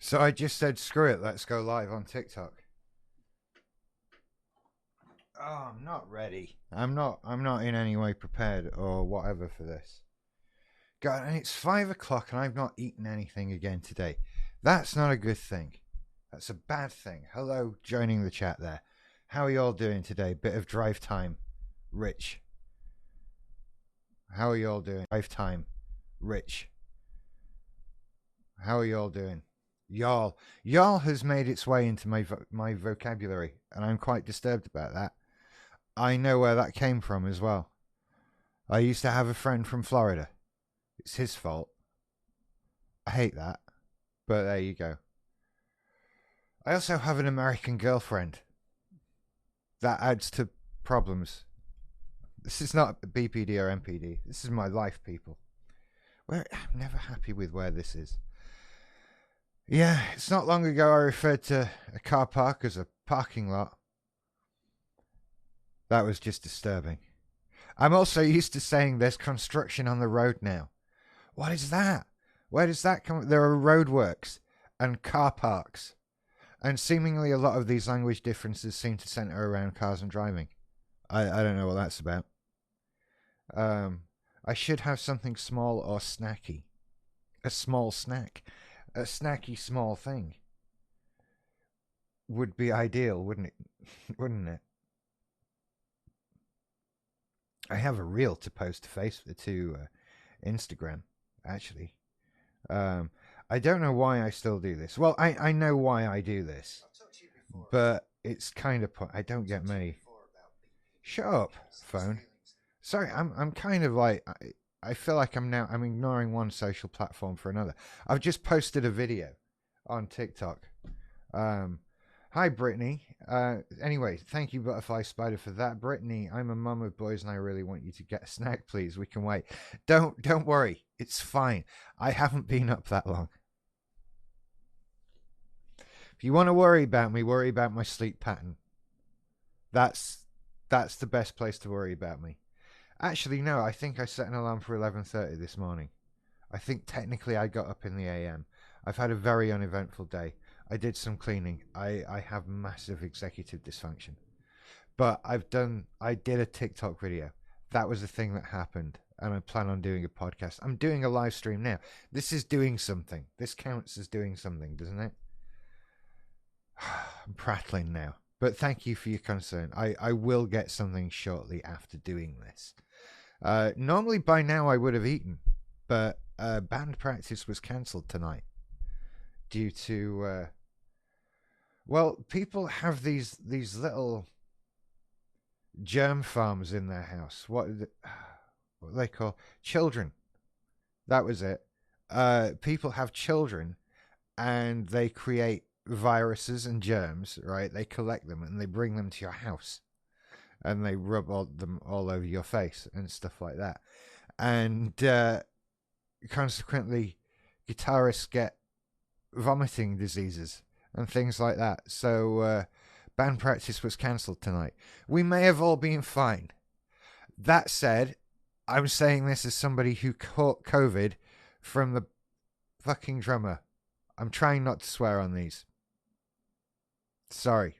So I just said, screw it, let's go live on TikTok. Oh, I'm not ready. I'm not in any way prepared or whatever for this. God, and it's 5 o'clock and I've not eaten anything again today. That's not a good thing. That's a bad thing. Hello, joining the chat there. How are you all doing today? Bit of drive time. Rich. How are you all doing? Drive time. Rich. How are you all doing? Y'all. Y'all has made its way into my vocabulary, and I'm quite disturbed about that. I know where that came from as well. I used to have a friend from Florida. It's his fault. I hate that. But there you go. I also have an American girlfriend. That adds to problems. This is not BPD or MPD. This is my life, people. I'm never happy with where this is. Yeah, it's not long ago I referred to a car park as a parking lot. That was just disturbing. I'm also used to saying there's construction on the road now. What is that? Where does that come from? There are roadworks and car parks. And seemingly a lot of these language differences seem to center around cars and driving. I don't know what that's about. I should have something small or snacky. A small snack. A snacky small thing. Would be ideal, wouldn't it? Wouldn't it? I have a reel to post to Instagram, actually. I don't know why I still do this. Well, I know why I do this, but it's kind of I don't get many. Shut up, phone. Sorry, I'm kind of like I feel like I'm ignoring one social platform for another. I've just posted a video on TikTok. Hi, Brittany. Anyway, thank you, Butterfly Spider, for that. Brittany, I'm a mum of boys and I really want you to get a snack, please. We can wait. Don't worry. It's fine. I haven't been up that long. If you want to worry about me, worry about my sleep pattern. That's the best place to worry about me. Actually, no, I think I set an alarm for 11:30 this morning. I think technically I got up in the AM. I've had a very uneventful day. I did some cleaning. I have massive executive dysfunction. But I did a TikTok video. That was the thing that happened. And I plan on doing a podcast. I'm doing a live stream now. This is doing something. This counts as doing something, doesn't it? I'm prattling now. But thank you for your concern. I will get something shortly after doing this. Normally by now I would have eaten. But band practice was cancelled tonight. Due to well, people have these little germ farms in their house. What they call children. That was it. People have children, and they create viruses and germs. Right? They collect them and they bring them to your house, and they rub them all over your face and stuff like that. And consequently, guitarists get vomiting diseases and things like that. So band practice was cancelled tonight. We may have all been fine. That said, I'm saying this as somebody who caught COVID from the fucking drummer. I'm trying not to swear on these. Sorry.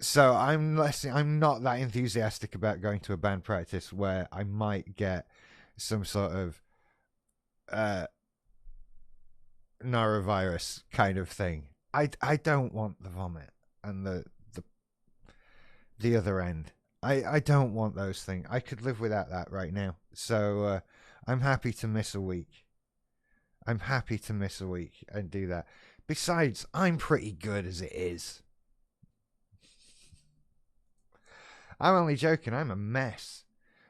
So I'm not that enthusiastic about going to a band practice where I might get some sort of norovirus kind of thing. I don't want the vomit and the other end. I don't want those things. I could live without that right now. So I'm happy to miss a week. I'm happy to miss a week and do that. Besides, I'm pretty good as it is. I'm only joking. I'm a mess.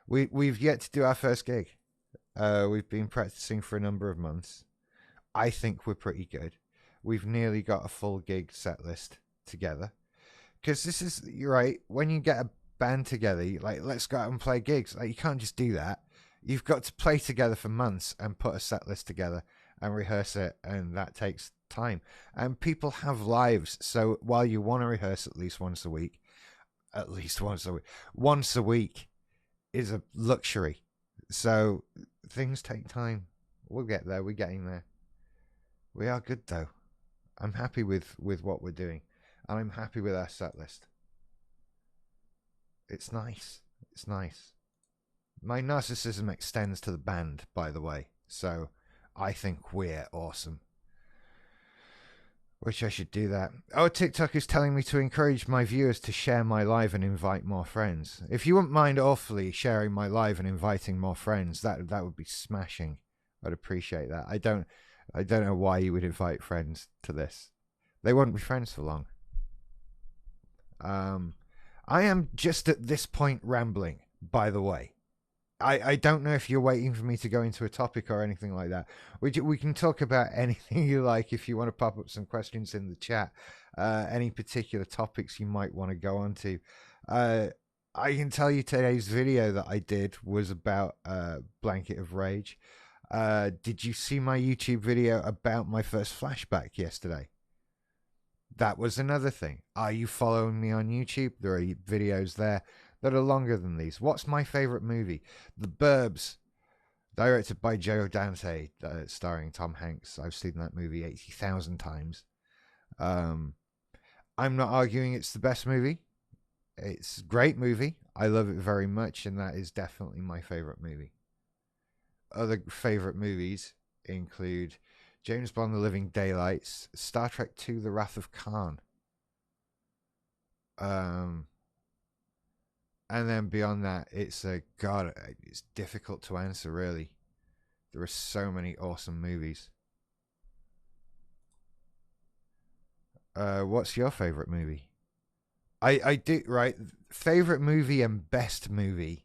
We've yet to do our first gig. We've been practicing for a number of months. I think we're pretty good. We've nearly got a full gig set list together. Because this is, you're right, when you get a band together, like, let's go out and play gigs. Like, you can't just do that. You've got to play together for months and put a set list together and rehearse it, and that takes time. And people have lives, so while you want to rehearse at least once a week is a luxury. So things take time. We'll get there. We're getting there. We are good though. I'm happy with what we're doing, and I'm happy with our set list. It's nice. It's nice. My narcissism extends to the band, by the way, so I think we're awesome. Wish I should do that. Oh, TikTok is telling me to encourage my viewers to share my live and invite more friends. If you wouldn't mind awfully sharing my live and inviting more friends, that would be smashing. I'd appreciate that. I don't know why you would invite friends to this. They wouldn't be friends for long. I am just at this point rambling, by the way. I don't know if you're waiting for me to go into a topic or anything like that. We can talk about anything you like if you want to pop up some questions in the chat. Any particular topics you might want to go on to. I can tell you today's video that I did was about Blanket of Rage. Did you see my YouTube video about my first flashback yesterday? That was another thing. Are you following me on YouTube? There are videos there that are longer than these. What's my favorite movie? The Burbs, directed by Joe Dante, starring Tom Hanks. I've seen that movie 80,000 times. I'm not arguing it's the best movie. It's a great movie. I love it very much, and that is definitely my favorite movie. Other favorite movies include James Bond: The Living Daylights, Star Trek II: The Wrath of Khan. And then beyond that, it's difficult to answer, really. There are so many awesome movies. What's your favorite movie? I do, right? Favorite movie and best movie,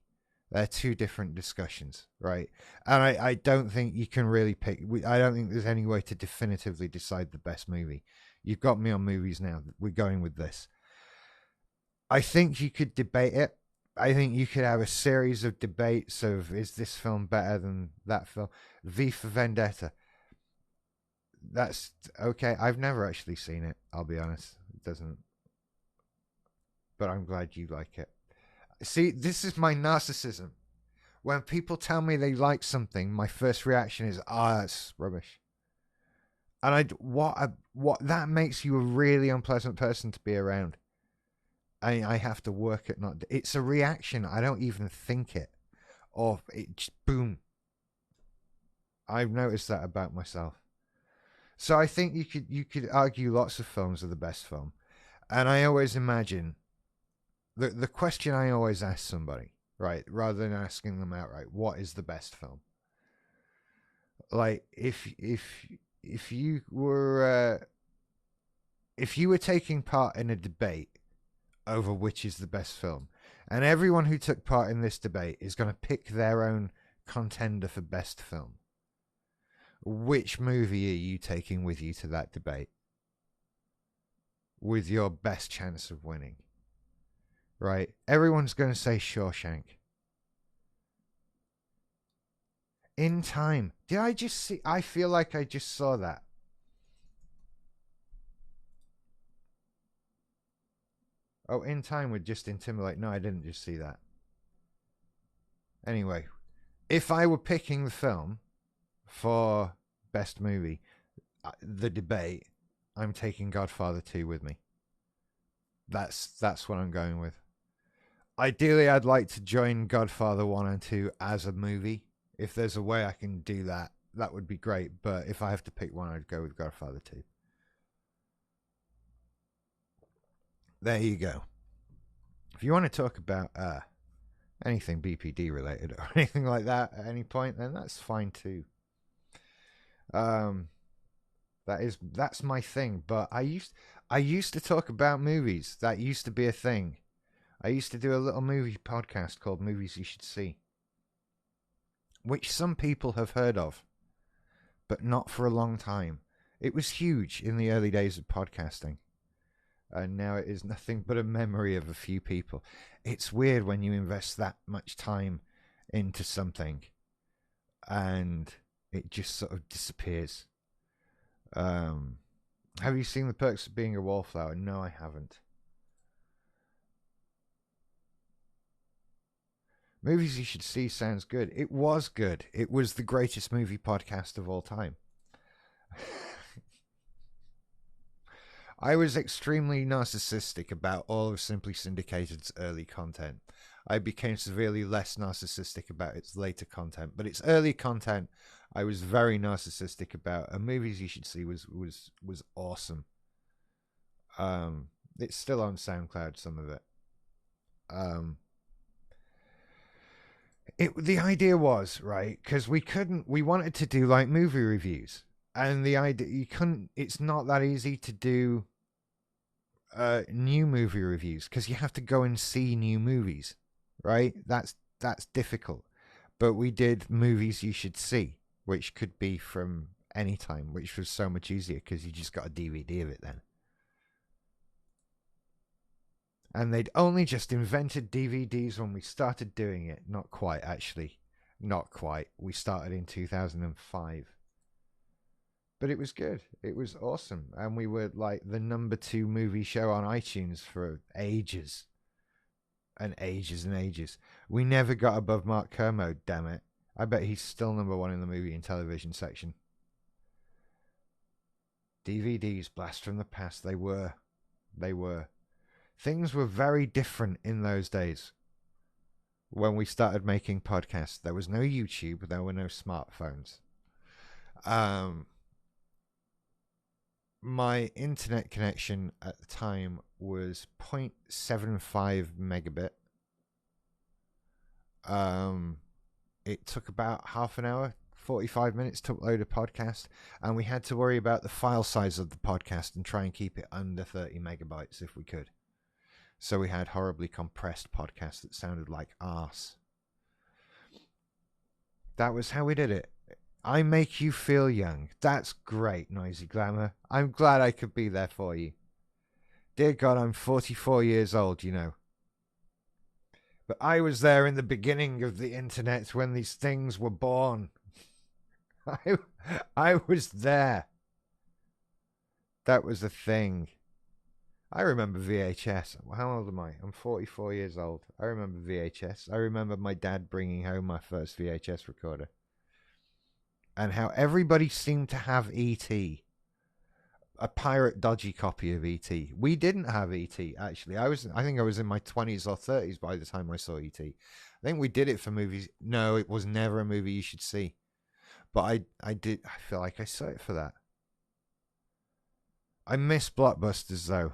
they're two different discussions, right? And I don't think you can really pick. I don't think there's any way to definitively decide the best movie. You've got me on movies now. We're going with this. I think you could debate it. I think you could have a series of debates of, is this film better than that film? V for Vendetta. That's okay. I've never actually seen it, I'll be honest. It doesn't. But I'm glad you like it. See, this is my narcissism. When people tell me they like something, my first reaction is, that's rubbish. And what that makes you a really unpleasant person to be around. I have to work at not. It's a reaction. I don't even think it, or it just boom. I've noticed that about myself. So I think you could argue lots of films are the best film, and I always imagine the question I always ask somebody, right, rather than asking them outright, what is the best film? Like if you were taking part in a debate over which is the best film, and everyone who took part in this debate is going to pick their own contender for best film, which movie are you taking with you to that debate with your best chance of winning? Right? Everyone's going to say Shawshank. In Time. Did I just see? I feel like I just saw that. Oh, In Time with Justin Timberlake. No, I didn't just see that. Anyway, if I were picking the film for best movie, the debate, I'm taking Godfather 2 with me. That's what I'm going with. Ideally, I'd like to join Godfather 1 and 2 as a movie. If there's a way I can do that, that would be great. But if I have to pick one, I'd go with Godfather 2. There you go. If you want to talk about anything BPD related or anything like that at any point, then that's fine too. That's my thing. But I used to talk about movies. That used to be a thing. I used to do a little movie podcast called Movies You Should See, which some people have heard of, but not for a long time. It was huge in the early days of podcasting, and now it is nothing but a memory of a few people. It's weird when you invest that much time into something and it just sort of disappears. Have you seen The Perks of Being a Wallflower? No, I haven't. Movies You Should See sounds good. It was good. It was the greatest movie podcast of all time. I was extremely narcissistic about all of Simply Syndicated's early content. I became severely less narcissistic about its later content, but its early content I was very narcissistic about. And Movies You Should See was awesome. It's still on SoundCloud, some of it. The idea was, right, because we wanted to do like movie reviews, and the idea, it's not that easy to do new movie reviews because you have to go and see new movies, right? That's difficult. But we did Movies You Should See, which could be from any time, which was so much easier because you just got a DVD of it then. And they'd only just invented DVDs when we started doing it. Not quite, actually. Not quite. We started in 2005. But it was good. It was awesome. And we were like the #2 movie show on iTunes for ages. And ages and ages. We never got above Mark Kermode, damn it. I bet he's still #1 in the movie and television section. DVDs, blast from the past. They were. Things were very different in those days when we started making podcasts. There was no YouTube. There were no smartphones. My internet connection at the time was 0.75 megabit. It took about half an hour, 45 minutes to upload a podcast, and we had to worry about the file size of the podcast and try and keep it under 30 megabytes if we could. So we had horribly compressed podcasts that sounded like arse. That was how we did it. I make you feel young. That's great, Noisy Glamour. I'm glad I could be there for you. Dear God, I'm 44 years old, you know. But I was there in the beginning of the internet when these things were born. I was there. That was a thing. I remember VHS. How old am I? I'm 44 years old. I remember VHS. I remember my dad bringing home my first VHS recorder. And how everybody seemed to have E.T. A pirate dodgy copy of E.T. We didn't have E.T. actually. I think I was in my 20s or 30s by the time I saw E.T. I think we did it for movies. No, it was never a movie you should see. But I feel like I saw it for that. I miss Blockbusters though.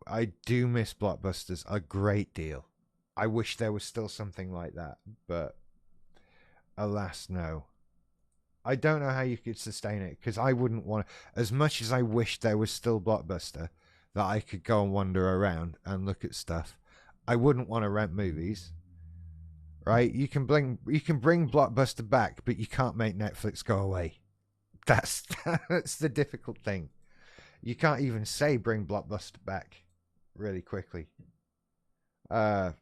I do miss Blockbusters a great deal. I wish there was still something like that, but alas, no. I don't know how you could sustain it because I wouldn't want to, as much as I wish there was still Blockbuster that I could go and wander around and look at stuff. I wouldn't want to rent movies, right? You can bring Blockbuster back, but you can't make Netflix go away. That's the difficult thing. You can't even say bring Blockbuster back really quickly. But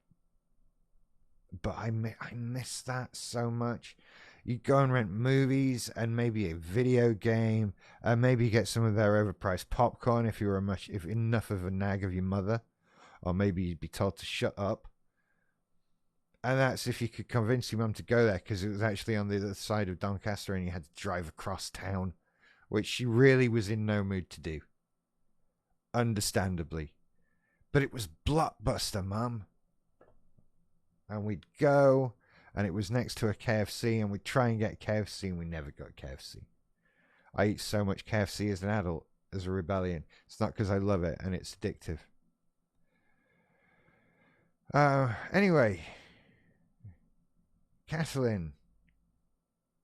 I miss that so much. You go and rent movies and maybe a video game, and maybe get some of their overpriced popcorn if you were if enough of a nag of your mother, or maybe you'd be told to shut up. And that's if you could convince your mum to go there because it was actually on the other side of Doncaster and you had to drive across town, which she really was in no mood to do. Understandably. But it was Blockbuster, Mum. And we'd go, and it was next to a KFC, and we'd try and get KFC, and we never got KFC. I eat so much KFC as an adult, as a rebellion. It's not because I love it, and it's addictive. Anyway. Kathleen.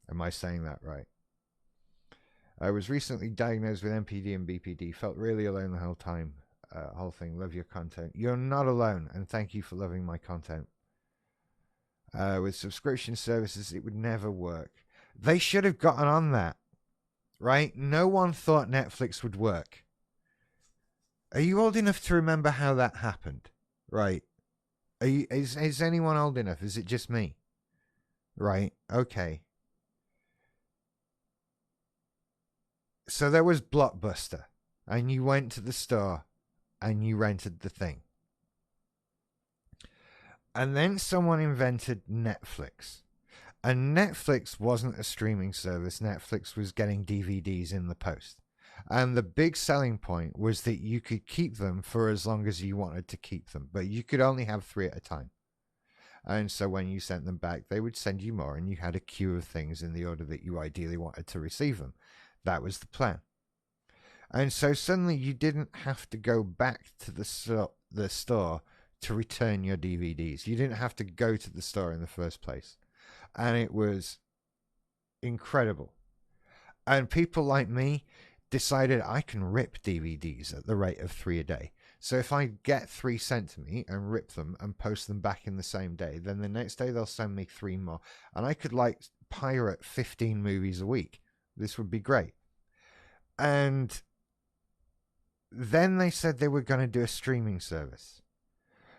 Am I saying that right? I was recently diagnosed with MPD and BPD. Felt really alone the whole time. Whole thing. Love your content. You're not alone, and thank you for loving my content. With subscription services, it would never work. They should have gotten on that, right? No one thought Netflix would work. Are you old enough to remember how that happened? Right. Is anyone old enough? Is it just me? Right. Okay. So there was Blockbuster, and you went to the store, and you rented the thing. And then someone invented Netflix. And Netflix wasn't a streaming service. Netflix was getting DVDs in the post. And the big selling point was that you could keep them for as long as you wanted to keep them, but you could only have 3 at a time. And so when you sent them back, they would send you more, and you had a queue of things in the order that you ideally wanted to receive them. That was the plan. And so suddenly you didn't have to go back to the store to return your DVDs. You didn't have to go to the store in the first place. And it was incredible. And people like me decided I can rip DVDs at the rate of 3 a day. So if I get 3 sent to me and rip them and post them back in the same day, then the next day they'll send me 3 more. And I could like pirate 15 movies a week. This would be great. And then they said they were going to do a streaming service,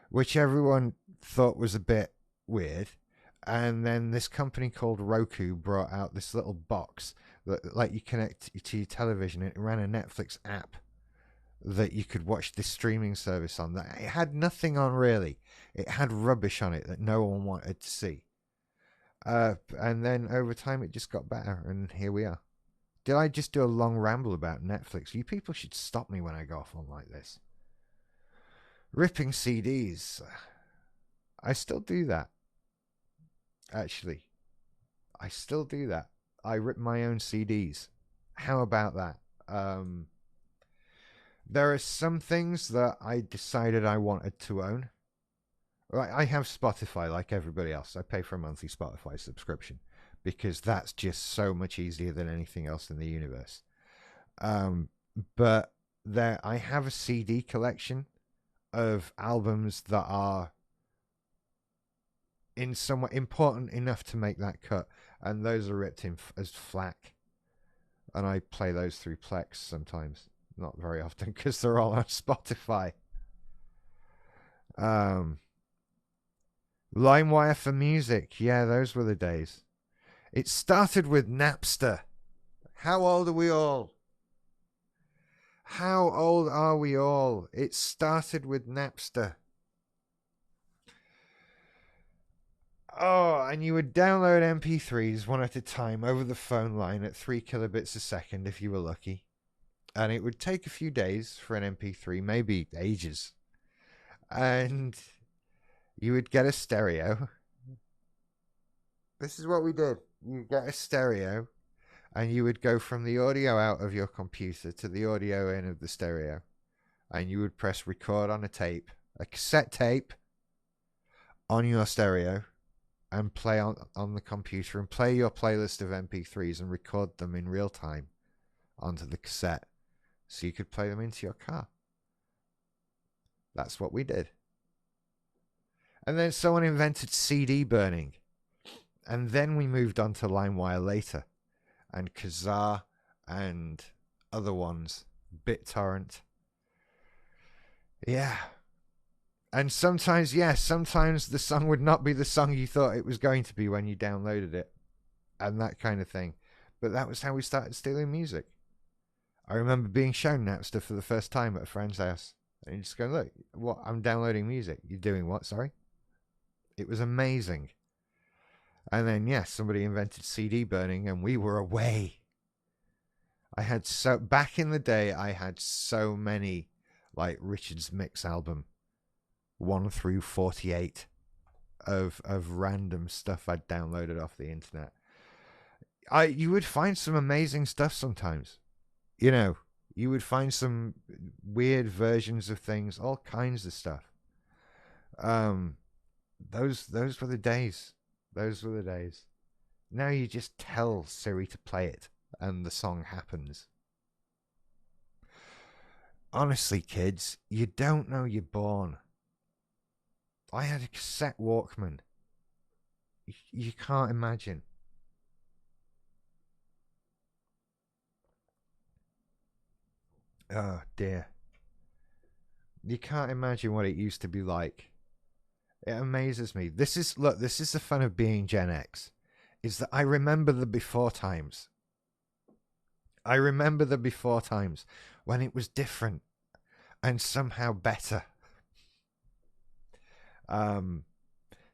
which everyone thought was a bit weird. And then this company called Roku brought out this little box that, like, you connect to your television. It ran a Netflix app that you could watch this streaming service on. That it had nothing on, really. It had rubbish on it that no one wanted to see. And then over time, it just got better, and here we are. Did I just do a long ramble about Netflix? You people should stop me when I go off on like this. Ripping CDs. I still do that. Actually, I still do that. I rip my own CDs. How about that? There are some things that I decided I wanted to own. Right, I have Spotify like everybody else. I pay for a monthly Spotify subscription because that's just so much easier than anything else in the universe. But I have a CD collection of albums that are in somewhat important enough to make that cut, and those are ripped in as FLAC, and I play those through Plex sometimes, not very often because they're all on Spotify. LimeWire for music, yeah, those were the days. It started with Napster. How old are we all? How old are we all? It started with Napster. Oh, and you would download MP3s one at a time over the phone line at 3 kilobits a second if you were lucky. And it would take a few days for an MP3, maybe ages. And you would get a stereo. This is what we did. You get a stereo, and you would go from the audio out of your computer to the audio in of the stereo. And you would press record on a tape, a cassette tape, on your stereo, and play on the computer and play your playlist of MP3s and record them in real time onto the cassette so you could play them into your car. That's what we did. And then someone invented CD burning. And then we moved on to LimeWire later. And Kazaa and other ones. BitTorrent. Yeah. And sometimes the song would not be the song you thought it was going to be when you downloaded it. And that kind of thing. But that was how we started stealing music. I remember being shown Napster for the first time at a friend's house. And you just go, look, what? I'm downloading music. You're doing what? Sorry? It was amazing. And then, yes, somebody invented CD burning and we were away. Back in the day, I had so many, like, Richard's Mix album, 1 through 48 of random stuff I'd downloaded off the internet. You would find some amazing stuff sometimes. You know, you would find some weird versions of things, all kinds of stuff. Those were the days. Those were the days. Now you just tell Siri to play it, and the song happens. Honestly, kids, you don't know you're born. I had a cassette Walkman. You can't imagine. Oh, dear. You can't imagine what it used to be like. It amazes me. This is the fun of being Gen X, is that I remember the before times. I remember the before times when it was different and somehow better.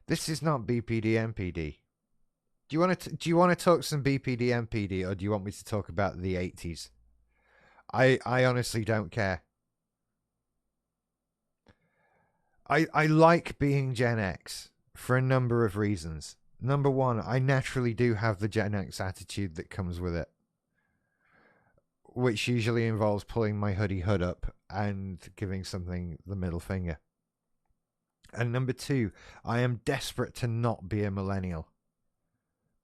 This is not BPD MPD. Do you want to talk some BPD MPD, or do you want me to talk about the 80s? I honestly don't care. I like being Gen X for a number of reasons. Number one, I naturally do have the Gen X attitude that comes with it, which usually involves pulling my hoodie hood up and giving something the middle finger. And number two, I am desperate to not be a millennial.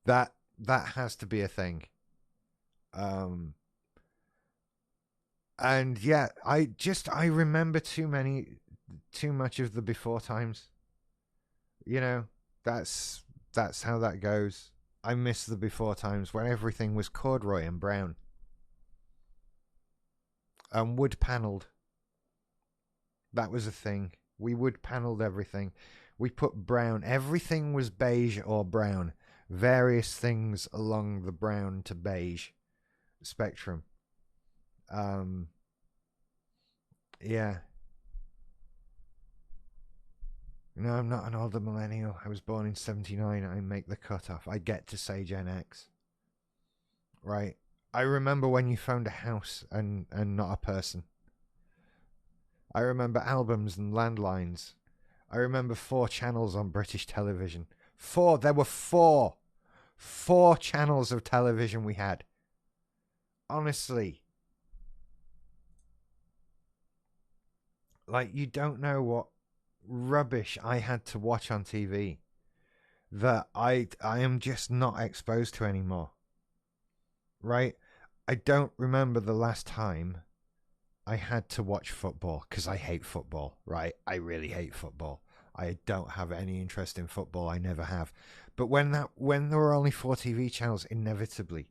That has to be a thing. Um, and yeah, I remember too much of the before times. You know, that's that's how that goes. I miss the before times when everything was corduroy and brown and wood panelled. That was a thing. We wood panelled everything. We put brown. Everything was beige or brown. Various things along the brown to beige spectrum. Um, yeah. No, I'm not an older millennial. I was born in 79. I make the cutoff. I get to say Gen X. Right. I remember when you found a house and not a person. I remember albums and landlines. I remember 4 channels on British television. 4. There were 4. 4 channels of television we had. Honestly. Like, you don't know what rubbish I had to watch on TV that I am just not exposed to anymore. Right? I don't remember the last time I had to watch football because I hate football, right? I really hate football. I don't have any interest in football. I never have. But when there were only 4 TV channels, inevitably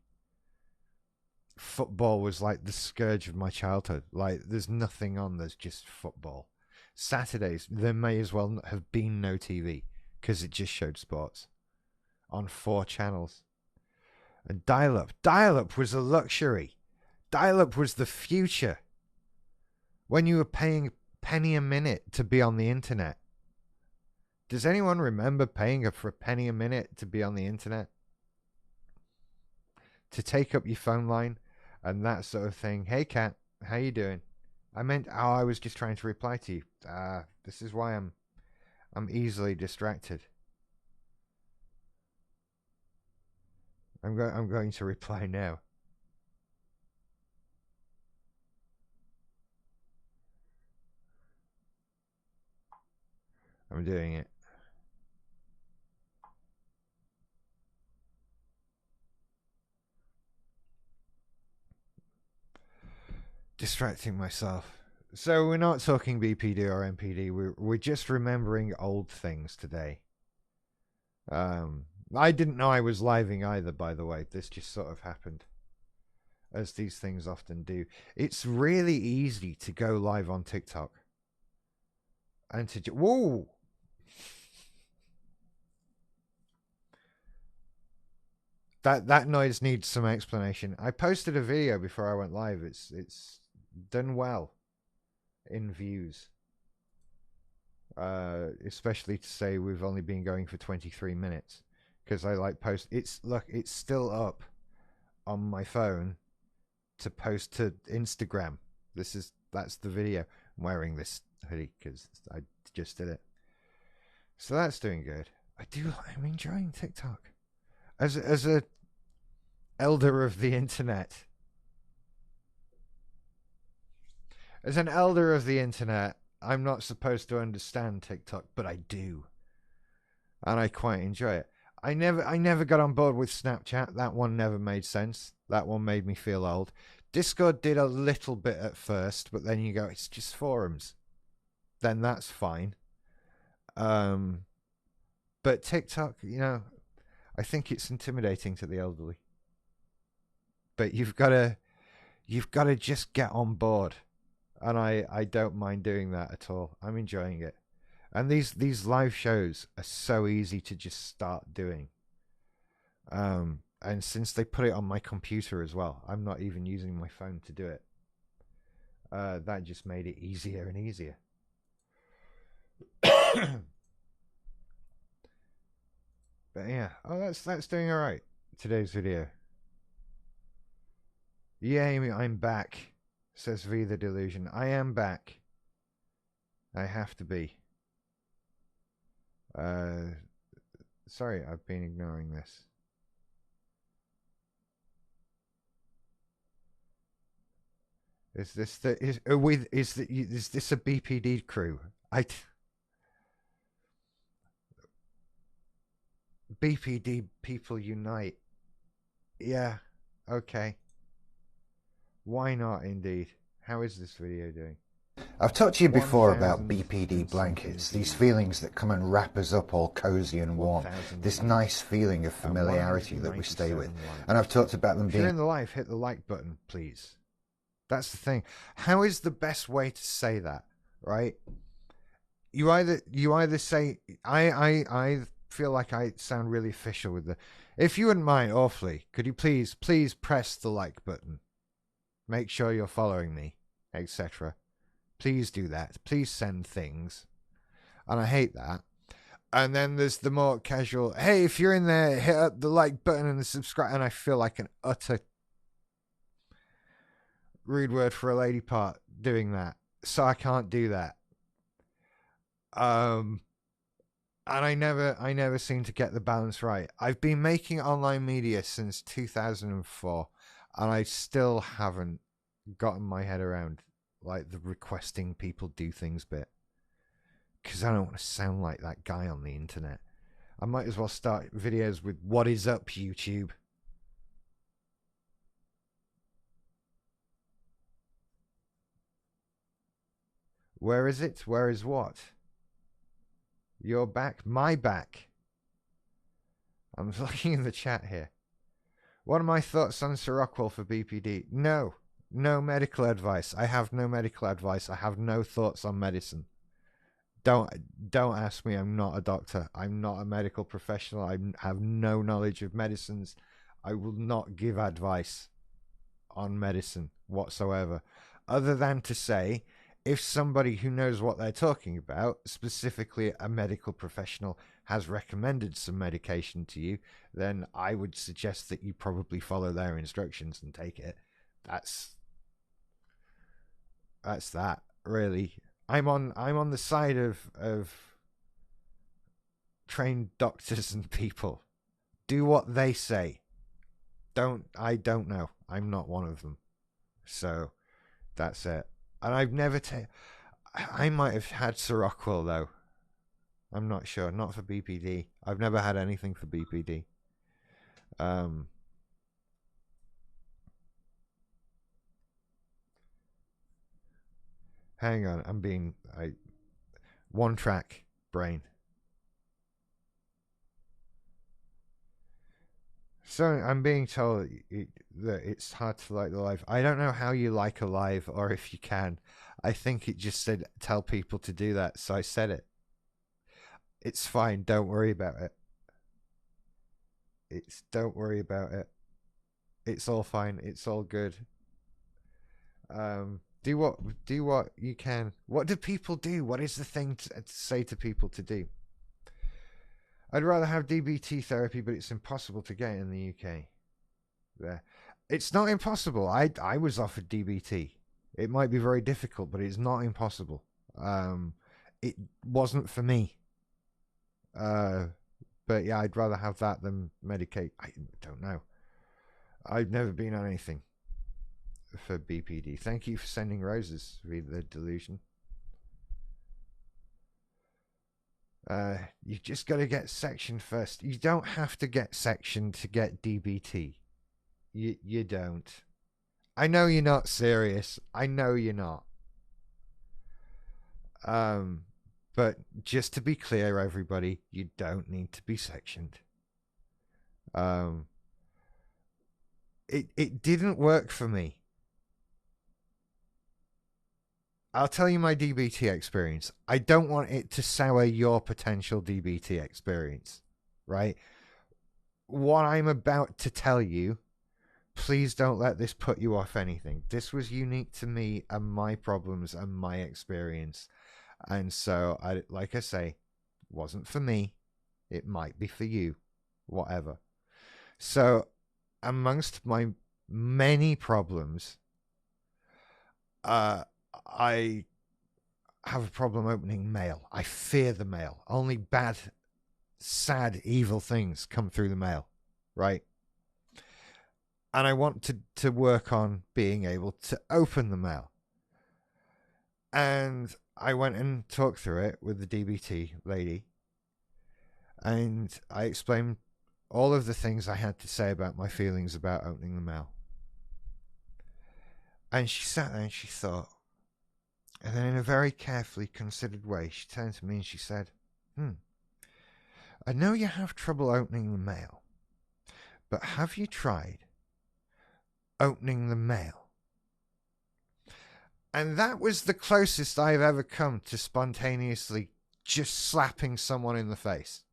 football was like the scourge of my childhood. Like there's nothing on, there's just football. Saturdays there may as well have been no TV because it just showed sports on 4 channels. And dial-up was a luxury. Dial-up was the future. When you were paying a penny a minute to be on the internet. Does anyone remember paying for a penny a minute to be on the internet? To take up your phone line and that sort of thing. Hey cat, how you doing? I was just trying to reply to you. This is why I'm easily distracted. I'm going to reply now. I'm doing it. Distracting myself. So we're not talking BPD or MPD. We're just remembering old things today. I didn't know I was living either, by the way. This just sort of happened, as these things often do. It's really easy to go live on TikTok and to whoa. That noise needs some explanation. I posted a video before I went live. It's done well in views. Especially to say we've only been going for 23 minutes because I like post. It's still up on my phone to post to Instagram. That's the video. I'm wearing this hoodie because I just did it. So that's doing good. I'm enjoying TikTok as a elder of the internet. As an elder of the internet, I'm not supposed to understand TikTok, but I do, and I quite enjoy it. I never got on board with Snapchat. That one never made sense. That one made me feel old. Discord did a little bit at first, but then you go, it's just forums. Then that's fine. But TikTok, I think it's intimidating to the elderly. But you've got to just get on board, and I don't mind doing that at all. I'm enjoying it. And these live shows are so easy to just start doing. And since they put it on my computer as well, I'm not even using my phone to do it. That just made it easier and easier. But yeah, that's doing all right. Today's video. Yeah, Amy, I'm back. Says V the Delusion. I am back. I have to be. Sorry, I've been ignoring this. Is this the is this a BPD crew? BPD people unite. Yeah. Okay. Why not, indeed? How is this video doing? I've talked to you before about BPD blankets, these feelings that come and wrap us up all cozy and warm, this nice feeling of familiarity that we stay with. And I've talked about them being... If you're in the live, hit the like button, please. That's the thing. How is the best way to say that, right? You either say... I feel like I sound really official with the... If you wouldn't mind, awfully, could you please press the like button? Make sure you're following me, etc. Please do that. Please send things. And I hate that. And then there's the more casual, hey, if you're in there, hit up the like button and the subscribe. And I feel like an utter rude word for a lady part doing that. So I can't do that. And I never seem to get the balance right. I've been making online media since 2004, and I still haven't gotten my head around like the requesting people do things bit, because I don't want to sound like that guy on the internet. I might as well start videos with "What is up, YouTube?" Where is it? Where is what? Your back? My back. I'm looking in the chat here. What are my thoughts on Sir Rockwell for BPD? No medical advice. I have no medical advice. I have no thoughts on medicine. Don't ask me. I'm not a doctor. I'm not a medical professional. I have no knowledge of medicines. I will not give advice on medicine whatsoever, other than to say, if somebody who knows what they're talking about, specifically a medical professional, has recommended some medication to you, then I would suggest that you probably follow their instructions and take it. That's that, really. I'm on the side of trained doctors and people. Do what they say. I don't know. I'm not one of them. So that's it. And I've never I might have had Sir Rockwell, though. I'm not sure. Not for BPD. I've never had anything for BPD. Hang on. One track brain. So I'm being told that it's hard to like the live. I don't know how you like a live, or if you can. I think it just said tell people to do that, so I said it. It's fine. Don't worry about it. Don't worry about it. It's all fine. It's all good. Do what you can. What do people do? What is the thing to say to people to do? I'd rather have DBT therapy, but it's impossible to get in the UK. There, it's not impossible. I was offered DBT. It might be very difficult, but it's not impossible. It wasn't for me. But yeah, I'd rather have that than medicate. I don't know. I've never been on anything for BPD. Thank you for sending roses, Read the Delusion. You just got to get sectioned first. You don't have to get sectioned to get DBT. You don't. I know you're not serious. I know you're not. But just to be clear, everybody, you don't need to be sectioned. It didn't work for me. I'll tell you my DBT experience. I don't want it to sour your potential DBT experience, right? What I'm about to tell you, please don't let this put you off anything. This was unique to me and my problems and my experience. And so, like I say, wasn't for me. It might be for you, whatever. So, amongst my many problems, Uh, I have a problem opening mail. I fear the mail. Only bad, sad, evil things come through the mail, right? And I want to work on being able to open the mail. And I went and talked through it with the DBT lady. And I explained all of the things I had to say about my feelings about opening the mail. And she sat there and she thought. And then in a very carefully considered way, she turned to me and she said, I know you have trouble opening the mail, but have you tried opening the mail? And that was the closest I've ever come to spontaneously just slapping someone in the face,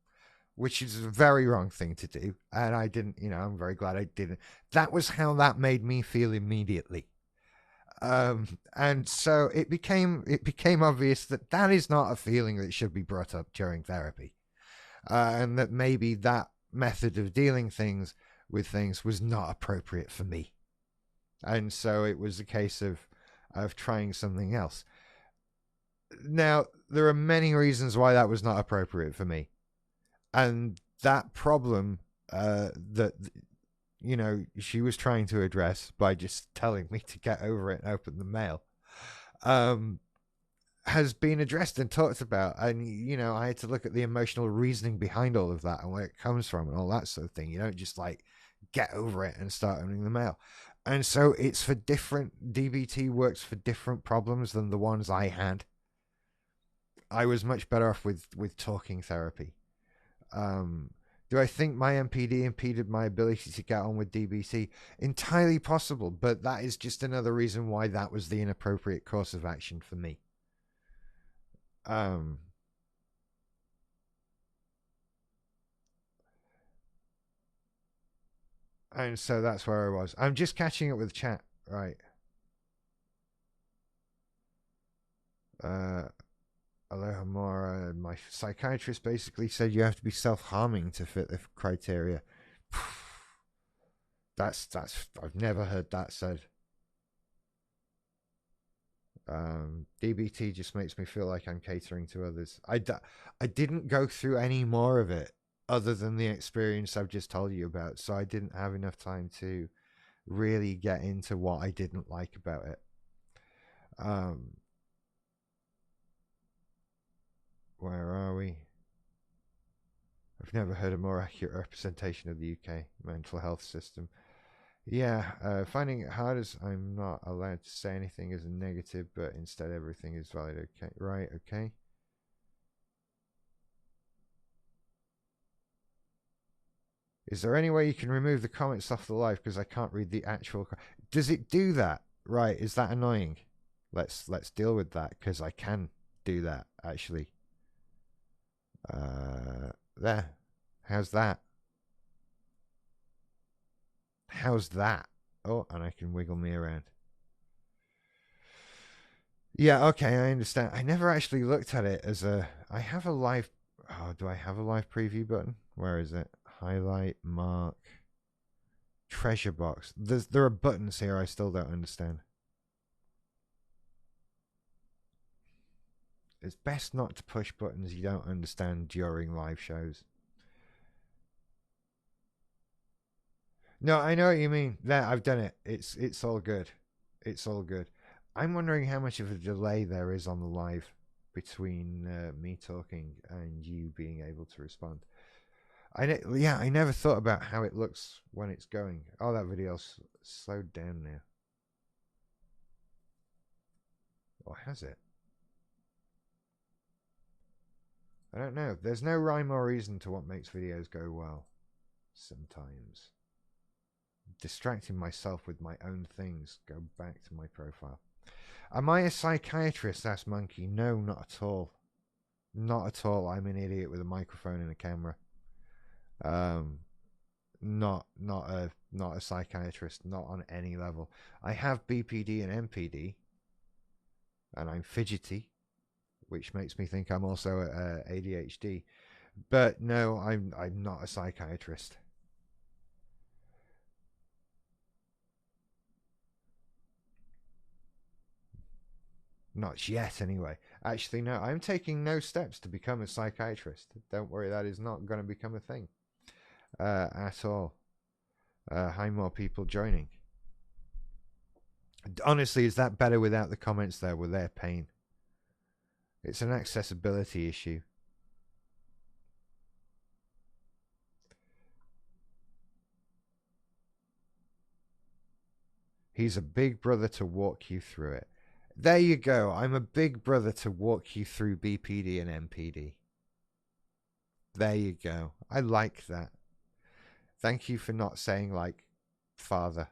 which is a very wrong thing to do. And I didn't, I'm very glad I didn't. That was how that made me feel immediately. And so it became obvious that that is not a feeling that should be brought up during therapy. And that maybe that method of dealing with things was not appropriate for me. And so it was a case of trying something else. Now, there are many reasons why that was not appropriate for me. And that problem that, she was trying to address by just telling me to get over it and open the mail, has been addressed and talked about. And, I had to look at the emotional reasoning behind all of that and where it comes from and all that sort of thing. You don't just get over it and start opening the mail. And so it's for different, DBT works for different problems than the ones I had. I was much better off with talking therapy. Do I think my MPD impeded my ability to get on with DBT? Entirely possible, but that is just another reason why that was the inappropriate course of action for me. And so that's where I was. I'm just catching up with chat, right? Aloha Mora, my psychiatrist basically said you have to be self-harming to fit the criteria. That's I've never heard that said. DBT just makes me feel like I'm catering to others. I didn't go through any more of it other than the experience I've just told you about, so I didn't have enough time to really get into what I didn't like about it. Where are we? I've never heard a more accurate representation of the UK mental health system. Yeah, finding it hard as I'm not allowed to say anything as a negative, but instead everything is valid. Okay, right, okay. Is there any way you can remove the comments off the live because I can't read the actual? Does it do that? Right, is that annoying? Let's deal with that because I can do that actually. There. How's that? How's that? Oh, and I can wiggle me around. Yeah, okay, I understand. I never actually looked at it as a. I have a live. Oh, do I have a live preview button? Where is it? Highlight, mark, treasure box. There are buttons here I still don't understand. It's best not to push buttons you don't understand during live shows. No, I know what you mean. There, I've done it. It's all good. It's all good. I'm wondering how much of a delay there is on the live between me talking and you being able to respond. I never thought about how it looks when it's going. Oh, that video's slowed down now. Or has it? I don't know. There's no rhyme or reason to what makes videos go well. Sometimes. Distracting myself with my own things. Go back to my profile. Am I a psychiatrist? Asked Monkey. No, not at all. Not at all. I'm an idiot with a microphone and a camera. Not a psychiatrist. Not on any level. I have BPD and MPD, and I'm fidgety, which makes me think I'm also ADHD. But no, I'm not a psychiatrist. Not yet, anyway. Actually, no, I'm taking no steps to become a psychiatrist. Don't worry, that is not going to become a thing at all. Hi, more people joining. Honestly, is that better without the comments there with their pain? It's an accessibility issue. He's a big brother to walk you through it. There you go. I'm a big brother to walk you through BPD and MPD. There you go. I like that. Thank you for not saying like father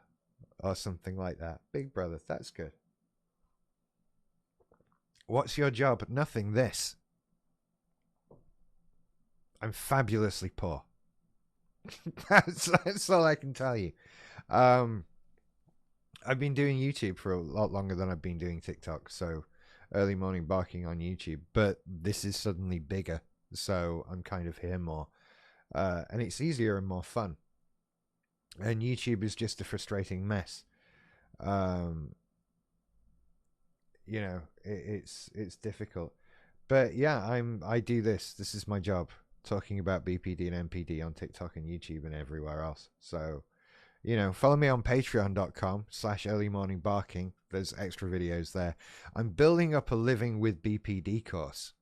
or something like that. Big brother, that's good. What's your job? Nothing. This. I'm fabulously poor. that's all I can tell you. I've been doing YouTube for a lot longer than I've been doing TikTok, so early morning barking on YouTube, but this is suddenly bigger, so I'm kind of here more. And it's easier and more fun. And YouTube is just a frustrating mess. You know, it's difficult. But yeah, I do this. This is my job, talking about BPD and MPD on TikTok and YouTube and everywhere else. So, you know, follow me on patreon.com/earlymorningbarking. There's extra videos there. I'm building up a living with BPD course.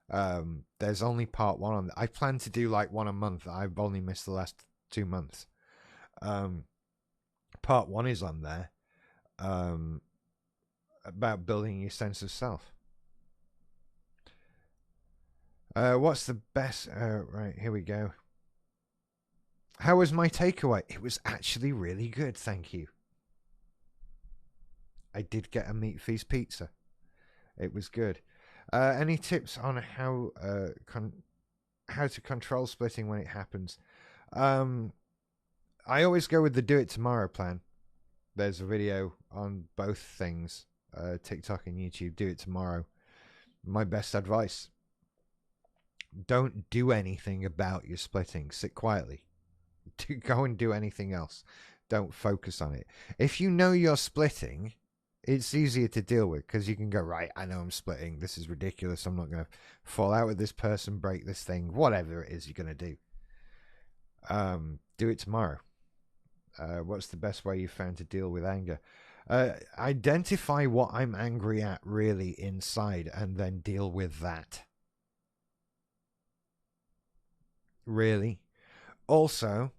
There's only part 1 on. I plan to do like 1 a month. I've only missed the last 2 months. Part 1 is on there. About building your sense of self. What's the best? Right, here we go. How was my takeaway? It was actually really good, thank you. I did get a Meat Feast pizza. It was good. Any tips on how to control splitting when it happens? I always go with the do it tomorrow plan. There's a video on both things, TikTok and YouTube. Do it tomorrow. My best advice. Don't do anything about your splitting. Sit quietly. Go and do anything else. Don't focus on it. If you know you're splitting, it's easier to deal with because you can go, right, I know I'm splitting. This is ridiculous. I'm not going to fall out with this person, break this thing, whatever it is you're going to do. Do it tomorrow. What's the best way you found to deal with anger? Identify what I'm angry at really inside and then deal with that. Really. Also,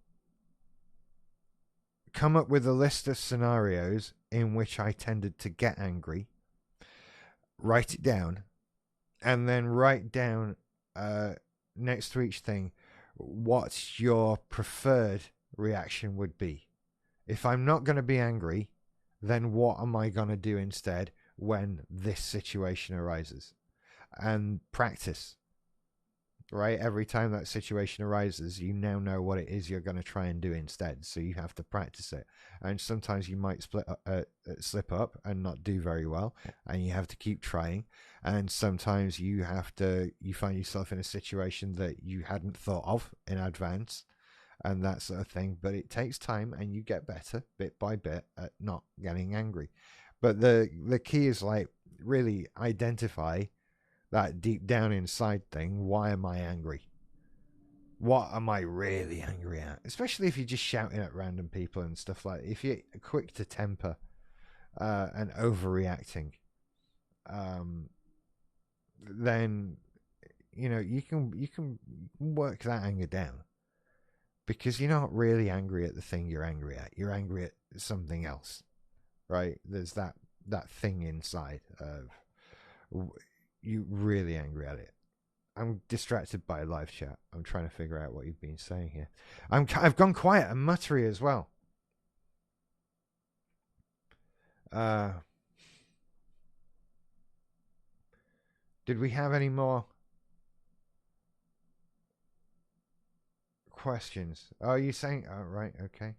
come up with a list of scenarios in which I tended to get angry. Write it down. And then write down next to each thing what your preferred reaction would be. If I'm not going to be angry, then what am I going to do instead when this situation arises? And practice. Right? Every time that situation arises, you now know what it is you're going to try and do instead. So you have to practice it. And sometimes you might slip up and not do very well, and you have to keep trying. And sometimes you find yourself in a situation that you hadn't thought of in advance, and that sort of thing. But it takes time, and you get better bit by bit at not getting angry. But the key is like really identify that deep down inside thing. Why am I angry? What am I really angry at? Especially if you're just shouting at random people and stuff like that. If you're quick to temper and overreacting, then you know you can work that anger down, because you're not really angry at the thing you're angry at. You're angry at something else, right? There's that thing inside of you really angry at it. I'm distracted by a live chat. I'm trying to figure out what you've been saying here. I've gone quiet and muttery as well. Did we have any more questions? Oh, are you saying? Oh, right, okay.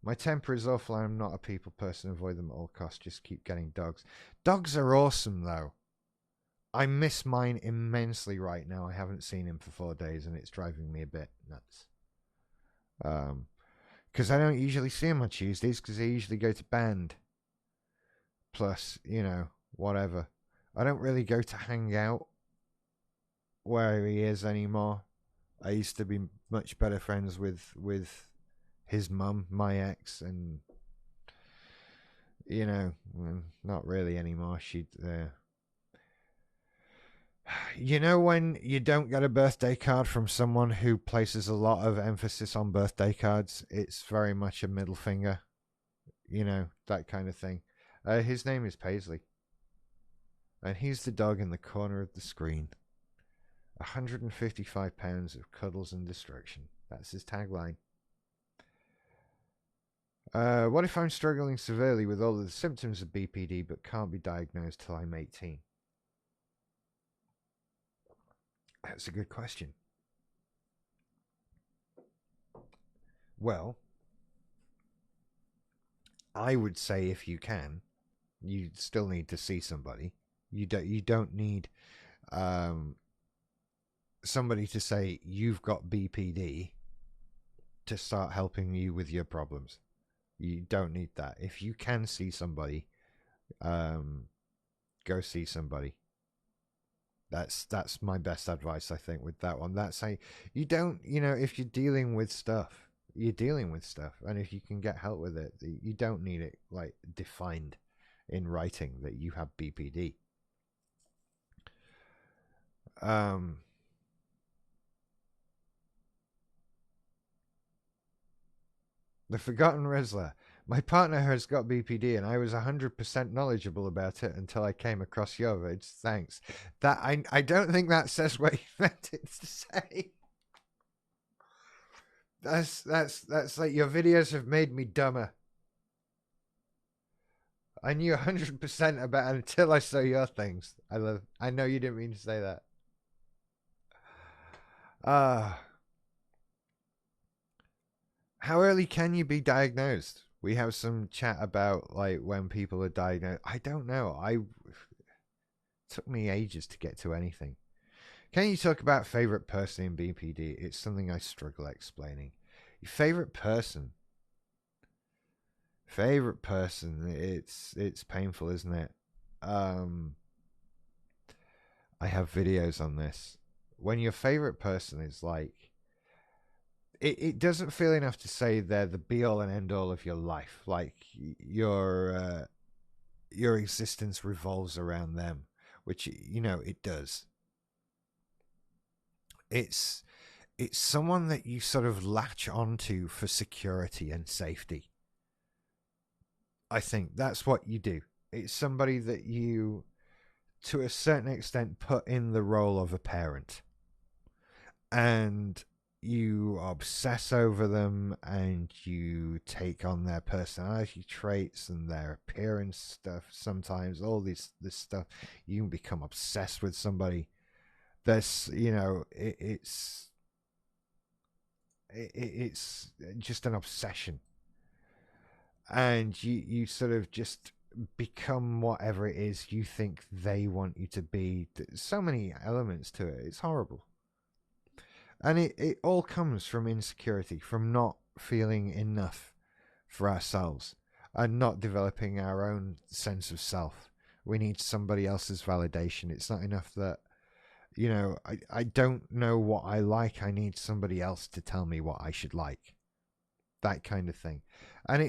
My temper is awful. I'm not a people person. Avoid them at all costs. Just keep getting dogs. Dogs are awesome, though. I miss mine immensely right now. I haven't seen him for 4 days, and it's driving me a bit nuts. Because I don't usually see him on Tuesdays, because I usually go to band. Plus, you know, whatever. I don't really go to hang out where he is anymore. I used to be much better friends with his mum, my ex, and not really anymore. When you don't get a birthday card from someone who places a lot of emphasis on birthday cards, it's very much a middle finger. That kind of thing. His name is Paisley, and he's the dog in the corner of the screen. 155 pounds of cuddles and destruction. That's his tagline. What if I'm struggling severely with all of the symptoms of BPD but can't be diagnosed till I'm 18? That's a good question. Well, I would say if you can, you still need to see somebody. You don't need somebody to say you've got BPD to start helping you with your problems. You don't need that. If you can see somebody, go see somebody. That's my best advice, I think, with that one. That's how you don't, if you're dealing with stuff, you're dealing with stuff, and if you can get help with it, you don't need it like defined in writing that you have BPD. The Forgotten Rizzler. My partner has got BPD, and I was 100% knowledgeable about it until I came across your vids. Thanks. That I don't think that says what you meant it to say. That's like your videos have made me dumber. I knew 100% about it until I saw your things. I know you didn't mean to say that. How early can you be diagnosed? We have some chat about like when people are diagnosed. I don't know. It took me ages to get to anything. Can you talk about favorite person in BPD? It's something I struggle explaining. Your favorite person. Favorite person. It's painful, isn't it? I have videos on this. When your favorite person is like, it doesn't feel enough to say they're the be all and end all of your life. Like your existence revolves around them, which it does. It's someone that you sort of latch onto for security and safety. I think that's what you do. It's somebody that you, to a certain extent, put in the role of a parent. And you obsess over them, and you take on their personality traits and their appearance stuff. Sometimes all this stuff, you can become obsessed with somebody. There's it's just an obsession, and you sort of just become whatever it is you think they want you to be. There's so many elements to it. It's horrible. And it all comes from insecurity, from not feeling enough for ourselves and not developing our own sense of self. We need somebody else's validation. It's not enough that, I don't know what I like. I need somebody else to tell me what I should like. That kind of thing. And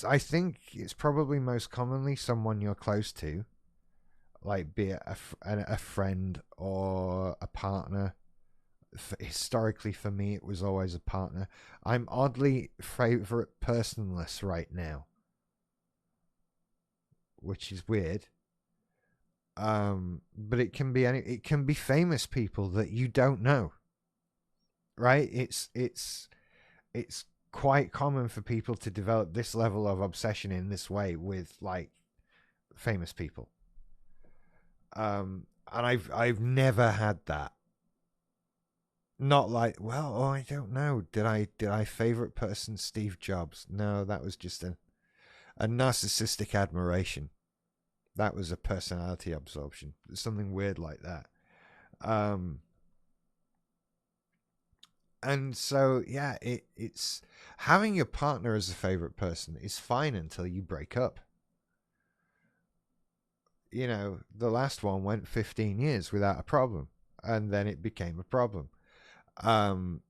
I think it's probably most commonly someone you're close to, like be it a friend or a partner. Historically, for me, it was always a partner. I'm oddly favorite personless right now, which is weird. But it can be it can be famous people that you don't know, right? It's quite common for people to develop this level of obsession in this way with like famous people. And I've never had that. Not like, well, I don't know. Did I favorite person Steve Jobs? No, that was just a narcissistic admiration. That was a personality absorption. Something weird like that. And so yeah, it's having your partner as a favorite person is fine until you break up. the last one went 15 years without a problem, and then it became a problem. Um,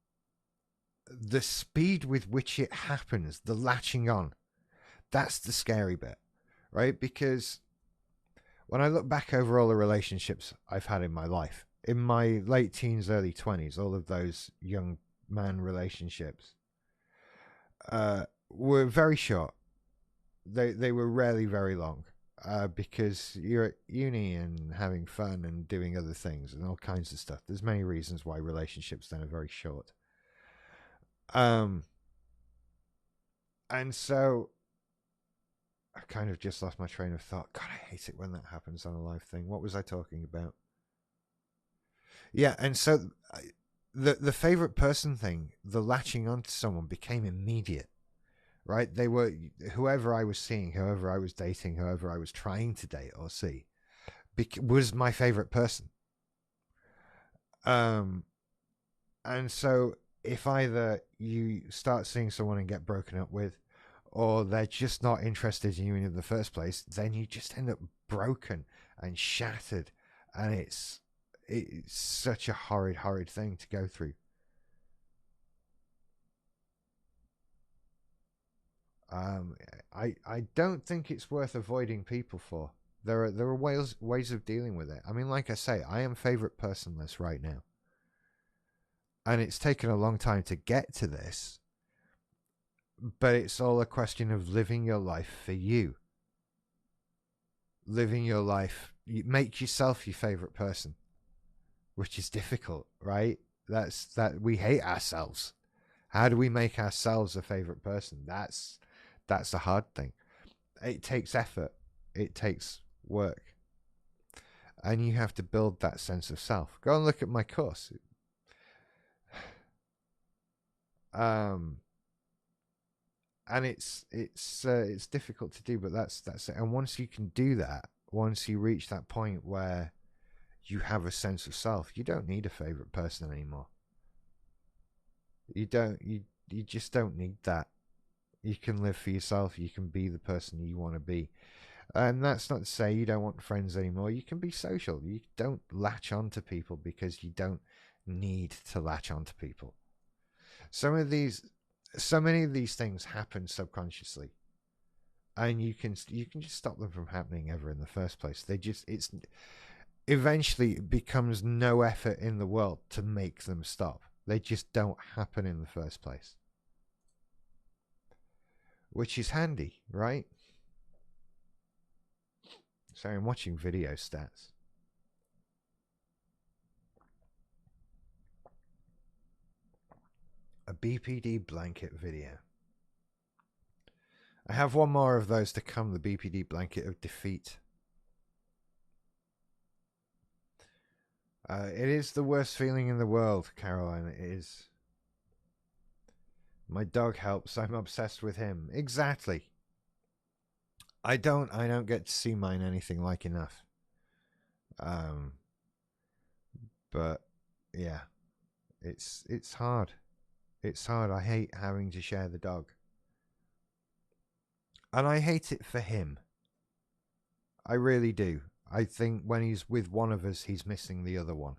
the speed with which it happens, the latching on, that's the scary bit, right? Because when I look back over all the relationships I've had in my life, in my late teens, early 20s, all of those young man relationships were very short. They were rarely very long, because you're at uni and having fun and doing other things and all kinds of stuff. There's many reasons why relationships then are very short. And so I kind of just lost my train of thought. God, I hate it when that happens on a live thing. What was I talking about? Yeah, and so the favorite person thing, the latching onto someone became immediate, right? They were whoever I was seeing, whoever I was dating, whoever I was trying to date or see, was my favorite person. And so if either you start seeing someone and get broken up with, or they're just not interested in you in the first place, then you just end up broken and shattered, and it's such a horrid thing to go through. I don't think it's worth avoiding people for. There are ways of dealing with it. I mean, like I say, I am favorite personless right now, and it's taken a long time to get to this. But it's all a question of living your life for you. Living your life, you make yourself your favorite person, which is difficult, right? That we hate ourselves. How do we make ourselves a favorite person? That's a hard thing. It takes effort. It takes work. And you have to build that sense of self. Go and look at my course. And it's difficult to do, but that's it. And once you can do that, once you reach that point where you have a sense of self, you don't need a favorite person anymore. You just don't need that. You can live for yourself. You can be the person you want to be. And that's not to say you don't want friends anymore. You can be social. You don't latch on to people because you don't need to latch on to people. So many of these things happen subconsciously, and you can just stop them from happening ever in the first place. It's eventually it becomes no effort in the world to make them stop. They just don't happen in the first place, which is handy, right? Sorry, I'm watching video stats. A BPD blanket video. I have one more of those to come, the BPD blanket of defeat. It is the worst feeling in the world, Caroline. It is. My dog helps. I'm obsessed with him. Exactly. I don't get to see mine anything like enough. But yeah, it's hard. It's hard. I hate having to share the dog. And I hate it for him. I really do. I think when he's with one of us, he's missing the other one.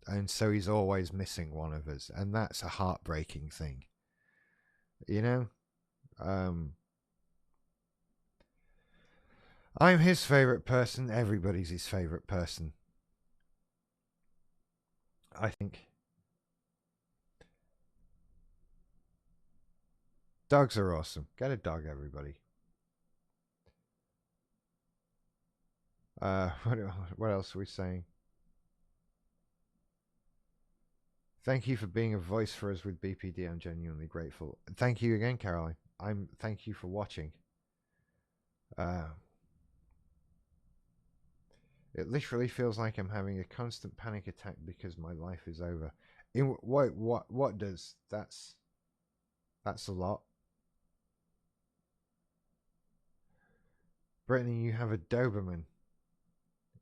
And so he's always missing one of us. And that's a heartbreaking thing. You know? I'm his favorite person. Everybody's his favorite person. I think. Dogs are awesome. Get a dog, everybody. What else are we saying? Thank you for being a voice for us with BPD. I'm genuinely grateful. Thank you again, Caroline. Thank you for watching. It literally feels like I'm having a constant panic attack because my life is over. What does? That's a lot. Brittany, you have a Doberman.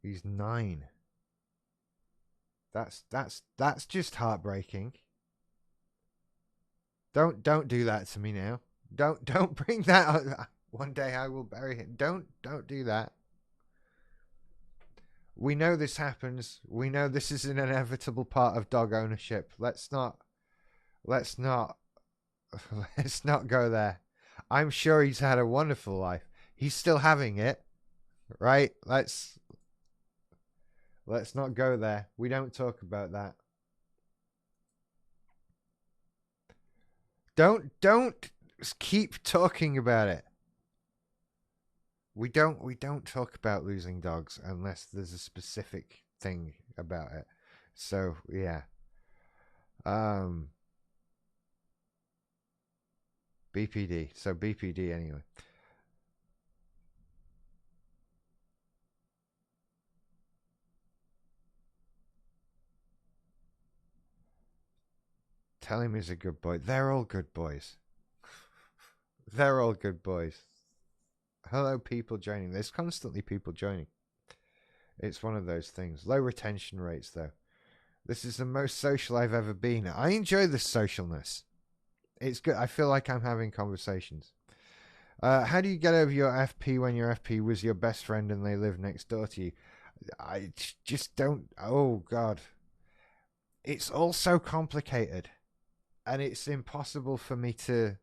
He's 9. That's just heartbreaking. Don't do that to me now. Don't bring that up. One day I will bury him. Don't do that. We know this happens. We know this is an inevitable part of dog ownership. Let's not let's not let's not go there. I'm sure he's had a wonderful life. He's still having it, right? Let's not go there. We don't talk about that. Don't keep talking about it. We don't talk about losing dogs unless there's a specific thing about it. So yeah. Um BPD. So BPD anyway. Tell him he's a good boy. They're all good boys. They're all good boys. Hello, people joining. There's constantly people joining. It's one of those things. Low retention rates, though. This is the most social I've ever been. I enjoy this socialness. It's good. I feel like I'm having conversations. How do you get over your FP when your FP was your best friend and they live next door to you? I just don't. Oh, God. It's all so complicated. And it's impossible for me to.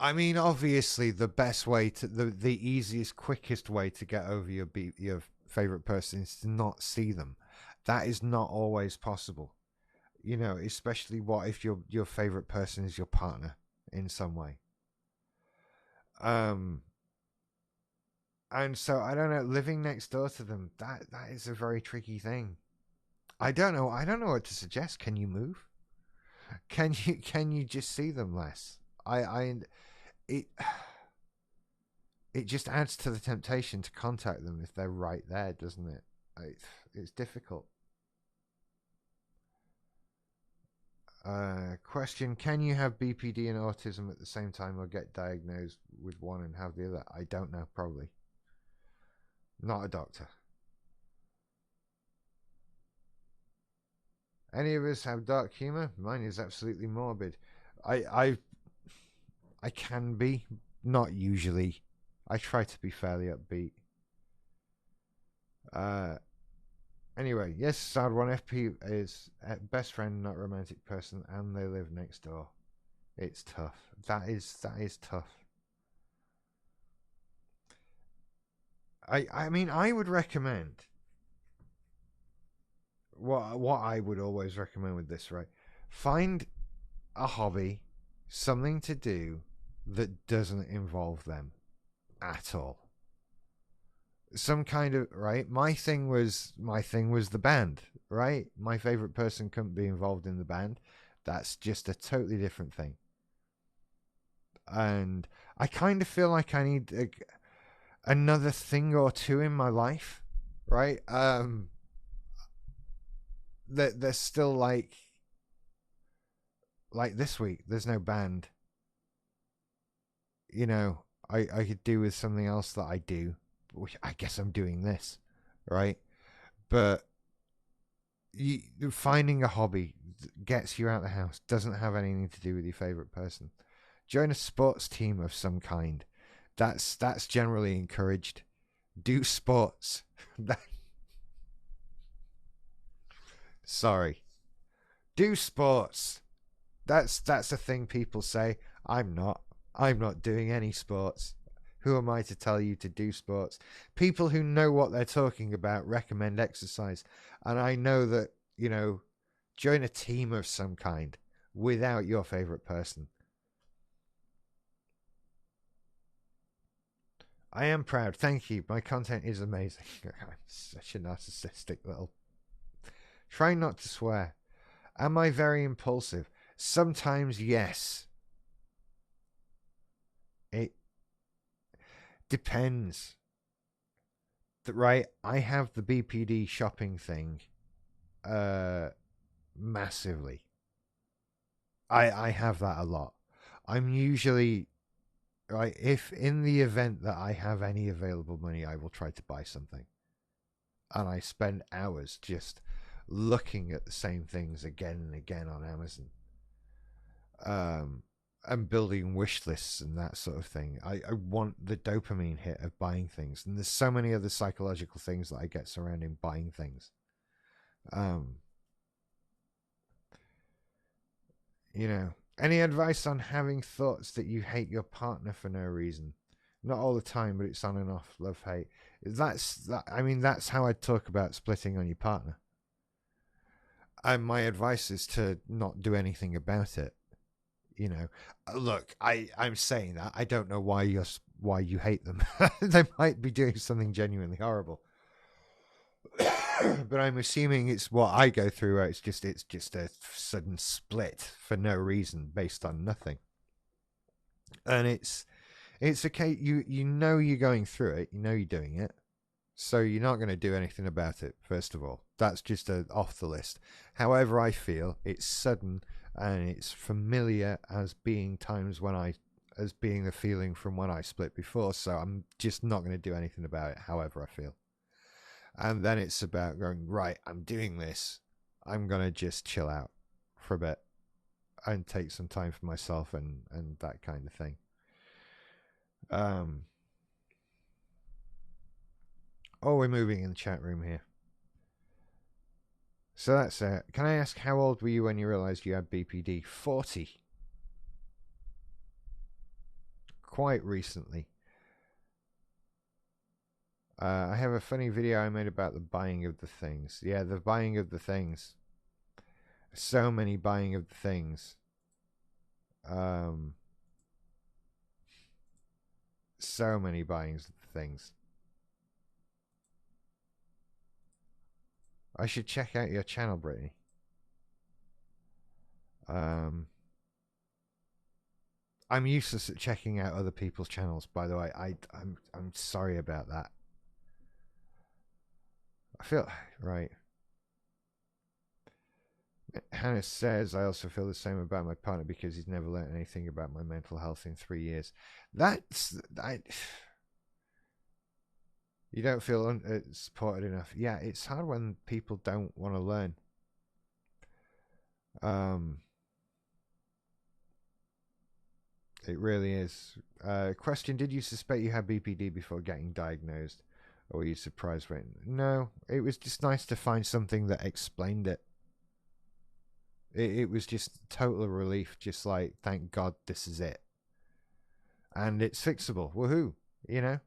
I mean, obviously, the best way to the easiest, quickest way to get over your favorite person is to not see them. That is not always possible. You know, especially what if your favorite person is your partner in some way. Um, and so I don't know. Living next door to them, that is a very tricky thing. I don't know. I don't know what to suggest. Can you move? Can you just see them less? I it it just adds to the temptation to contact them if they're right there, doesn't it? It's difficult. Question: can you have BPD and autism at the same time, or get diagnosed with one and have the other? I don't know. Probably not a doctor. Any of us have dark humor? Mine is absolutely morbid. I I I can be, not usually. I try to be fairly upbeat. Uh, anyway, yes, sad one. FP is best friend, not romantic person, and they live next door. It's tough. That is tough. I mean, I would recommend what I would always recommend with this, right? Find a hobby, something to do that doesn't involve them at all. Some kind of, right. My thing was the band, right? My favorite person couldn't be involved in the band. That's just a totally different thing. And I kind of feel like I need another thing or two in my life, right? That there's still like this week there's no band. You know, I could do with something else that I do, which I guess I'm doing this, right? But you, finding a hobby gets you out of the house, doesn't have anything to do with your favorite person. Join a sports team of some kind. That's generally encouraged. Do sports. Sorry. Do sports. That's a thing people say. I'm not. I'm not doing any sports. Who am I to tell you to do sports? People who know what they're talking about recommend exercise. And I know that, join a team of some kind without your favorite person. I am proud. Thank you. My content is amazing. I'm such a narcissistic little. Try not to swear. Am I very impulsive? Sometimes, yes. It depends. Right? I have the BPD shopping thing uh massively. I have that a lot. I'm usually right if in the event that I have any available money, I will try to buy something. And I spend hours just looking at the same things again and again on Amazon. Um I'm building wish lists and that sort of thing. I want the dopamine hit of buying things, and there's so many other psychological things that I get surrounding buying things. Um, you know, any advice on having thoughts that you hate your partner for no reason? Not all the time, but it's on and off. Love hate. That's that. I mean, that's how I'd talk about splitting on your partner. And my advice is to not do anything about it. You know, look, I'm saying that I don't know why you hate them. They might be doing something genuinely horrible. But I'm assuming it's what I go through. Where it's just a sudden split for no reason, based on nothing. And it's okay. You know you're going through it. You know you're doing it. So you're not going to do anything about it. First of all, that's just off the list. However, I feel it's sudden and it's familiar as being times when as being the feeling from when I split before. So I'm just not going to do anything about it. However, I feel. And then it's about going, right, I'm doing this. I'm going to just chill out for a bit and take some time for myself and that kind of thing. Oh, we're moving in the chat room here. So that's it. Can I ask how old were you when you realised you had BPD? 40. Quite recently. I have a funny video I made about the buying of the things. Yeah, the buying of the things. So many buying of the things. So many buyings of the things. I should check out your channel, Brittany. I'm useless at checking out other people's channels, by the way. I'm sorry about that. I feel right. Hannah says, I also feel the same about my partner because he's never learned anything about my mental health in 3 years. You don't feel supported enough. Yeah, it's hard when people don't want to learn. It really is. Question, did you suspect you had BPD before getting diagnosed? Or were you surprised when... No, it was just nice to find something that explained it. It was just total relief, just like, thank God this is it. And it's fixable. Woohoo, you know?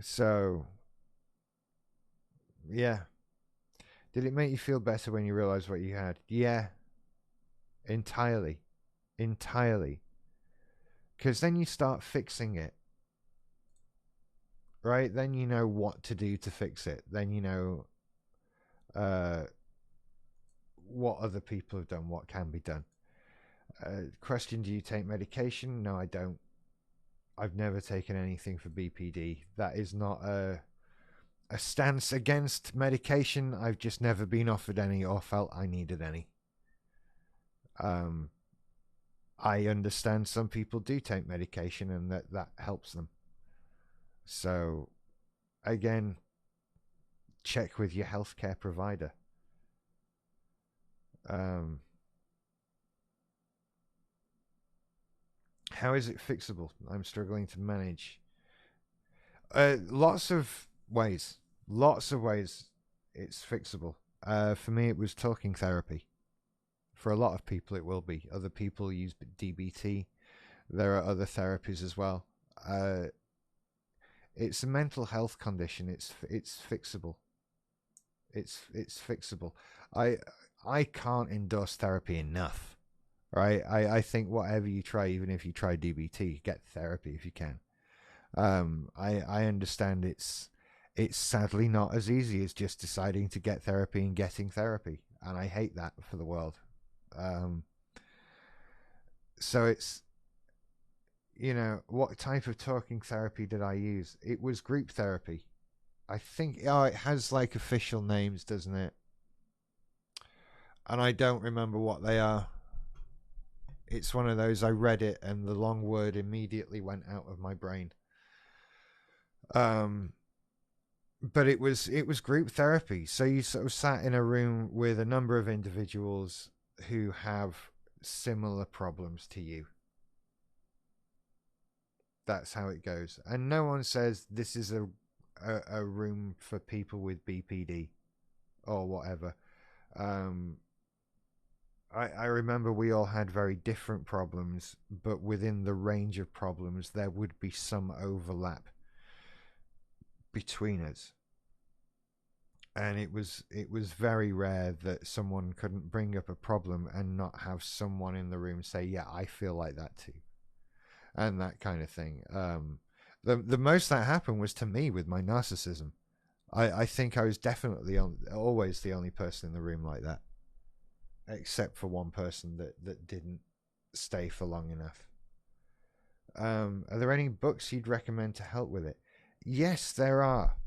So, yeah. Did it make you feel better when you realized what you had? Yeah. Entirely. Entirely. Because then you start fixing it. Right? Then you know what to do to fix it. Then you know what other people have done, what can be done. Question, do you take medication? No, I don't. I've never taken anything for BPD. That is not a stance against medication. I've just never been offered any or felt I needed any. I understand some people do take medication and that helps them. So, again, check with your healthcare provider. How is it fixable? I'm struggling to manage. Lots of ways. Lots of ways it's fixable. For me, it was talking therapy. For a lot of people, it will be. Other people use DBT. There are other therapies as well. It's a mental health condition. It's fixable. It's fixable. I can't endorse therapy enough. Right? I think whatever you try, even if you try DBT, get therapy if you can. I understand it's sadly not as easy as just deciding to get therapy and getting therapy, and I hate that for the world. So it's, you know, what type of talking therapy did I use? It was group therapy. I think, oh, it has like official names, doesn't it? And I don't remember what they are. It's one of those, I read it and the long word immediately went out of my brain. But it was group therapy. So you sort of sat in a room with a number of individuals who have similar problems to you. That's how it goes. And no one says this is a room for people with BPD or whatever. I remember we all had very different problems, but within the range of problems, there would be some overlap between us. And it was very rare that someone couldn't bring up a problem and not have someone in the room say, "Yeah, I feel like that too," and that kind of thing. The most that happened was to me with my narcissism. I think I was definitely always the only person in the room like that, except for one person that didn't stay for long enough. Are there any books you'd recommend to help with it? Yes, there are,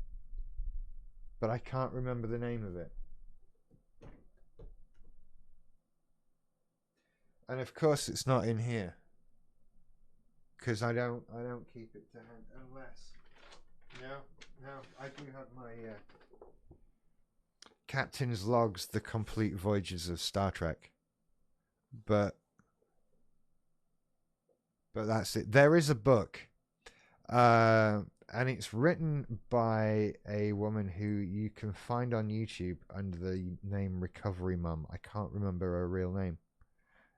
but I can't remember the name of it. And of course, it's not in here because I don't keep it to hand unless. No, I do have my Captain's Logs: The Complete Voyages of Star Trek, but that's it. There is a book, and it's written by a woman who you can find on YouTube under the name Recovery Mum. I can't remember her real name.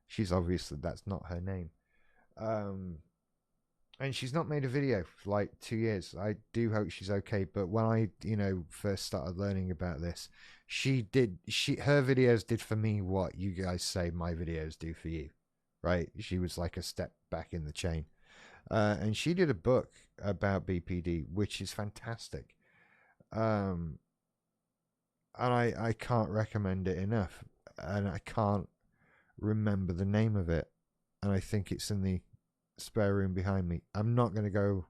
She's obviously, that's not her name. And she's not made a video for like 2 years. I do hope she's okay. But when I, first started learning about this, her videos did for me what you guys say my videos do for you, right? She was like a step back in the chain. And she did a book about BPD, which is fantastic. And I can't recommend it enough. And I can't remember the name of it. And I think it's in the spare room behind me. I'm not going to go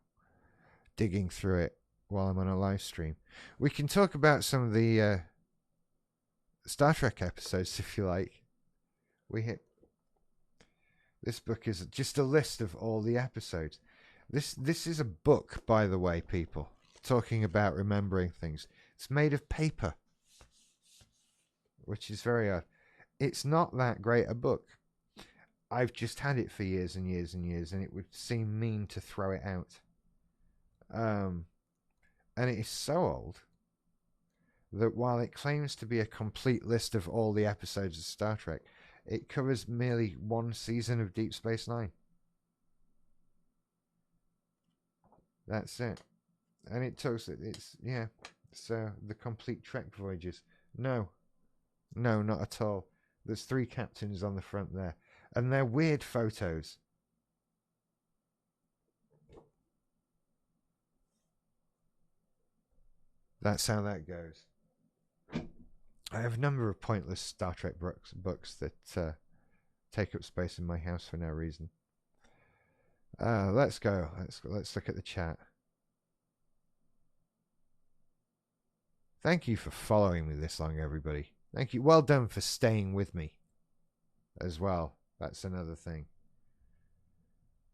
digging through it while I'm on a live stream. We can talk about some of the Star Trek episodes if you like. This book is just a list of all the episodes. This is a book, by the way, people, talking about remembering things. It's made of paper, which is very odd. It's not that great a book. I've just had it for years and years and years, and it would seem mean to throw it out. And it is so old that while it claims to be a complete list of all the episodes of Star Trek, it covers merely one season of Deep Space Nine. That's it. And it talks, so the complete Trek voyages. No, not at all. There's 3 captains on the front there. And they're weird photos. That's how that goes. I have a number of pointless Star Trek books that take up space in my house for no reason. Let's go. Let's look at the chat. Thank you for following me this long, everybody. Thank you. Well done for staying with me as well. That's another thing.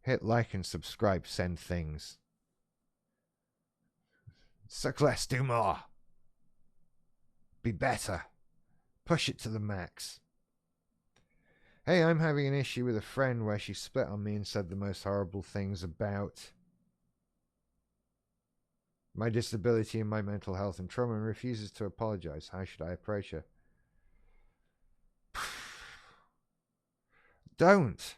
Hit like and subscribe. Send things. Suck less, do more. Be better. Push it to the max. Hey, I'm having an issue with a friend where she split on me and said the most horrible things about my disability and my mental health and trauma and refuses to apologize. How should I approach her? Don't.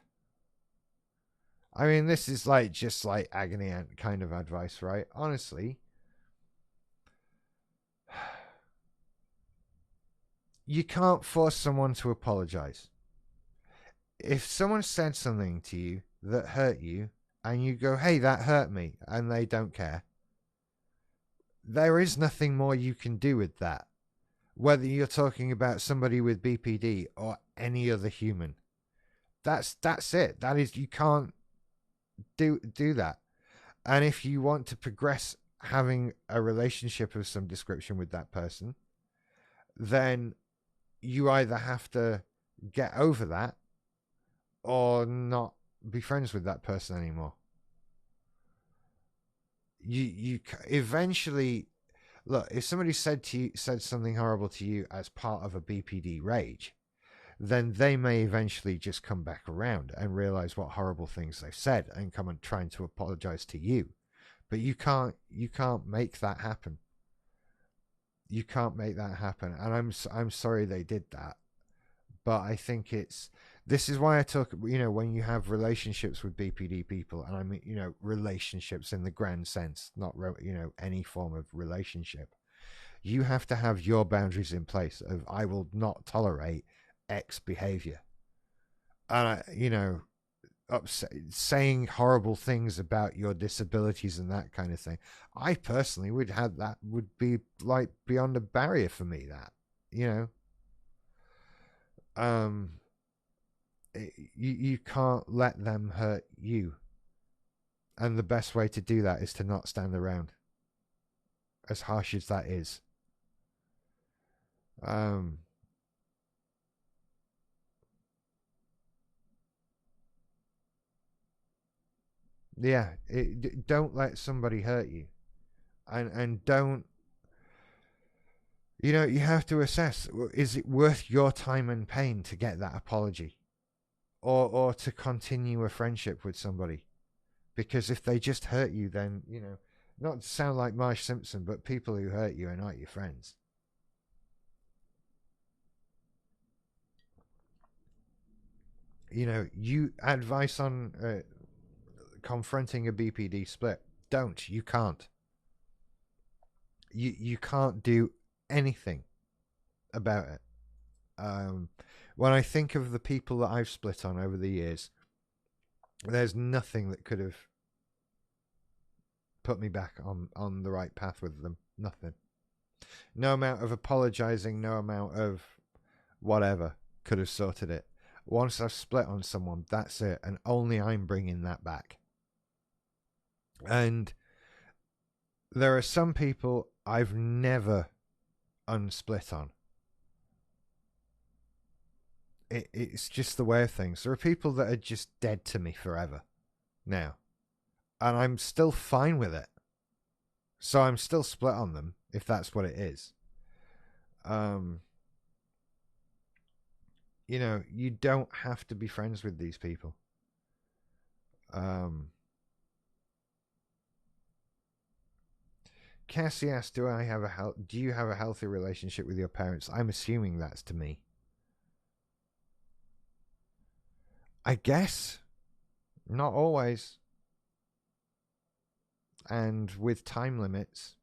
I mean, this is just like agony aunt kind of advice, right? Honestly, you can't force someone to apologize. If someone said something to you that hurt you and you go, hey, that hurt me, and they don't care, there is nothing more you can do with that. Whether you're talking about somebody with BPD or any other human. That's it. That is, you can't do that. And if you want to progress having a relationship of some description with that person, then you either have to get over that or not be friends with that person anymore. You eventually, look, if somebody said something horrible to you as part of a BPD rage, then they may eventually just come back around and realize what horrible things they've said and come and trying to apologize to you. But you can't make that happen. You can't make that happen, and I'm sorry they did that. But I think this is why I talk, when you have relationships with BPD people, and I mean, relationships in the grand sense, not, any form of relationship, you have to have your boundaries in place of, I will not tolerate X behavior. And, saying horrible things about your disabilities and that kind of thing. I personally would be like beyond a barrier for me, that, you can't let them hurt you. And the best way to do that is to not stand around, as harsh as that is. Yeah, don't let somebody hurt you, and don't, you have to assess, is it worth your time and pain to get that apology, or to continue a friendship with somebody? Because if they just hurt you, then, not to sound like Marge Simpson, but people who hurt you are not your friends. You advice on confronting a BPD split. Don't. You can't. You can't do anything about it. When I think of the people that I've split on over the years, there's nothing that could have put me back on the right path with them. Nothing. No amount of apologizing, no amount of whatever could have sorted it. Once I've split on someone, that's it, and only I'm bringing that back. And there are some people I've never unsplit on. It's just the way of things. There are people that are just dead to me forever now, and I'm still fine with it. So I'm still split on them, if that's what it is. You don't have to be friends with these people. Cassie asked, do you have a healthy relationship with your parents? I'm assuming that's to me. I guess. Not always. And with time limits,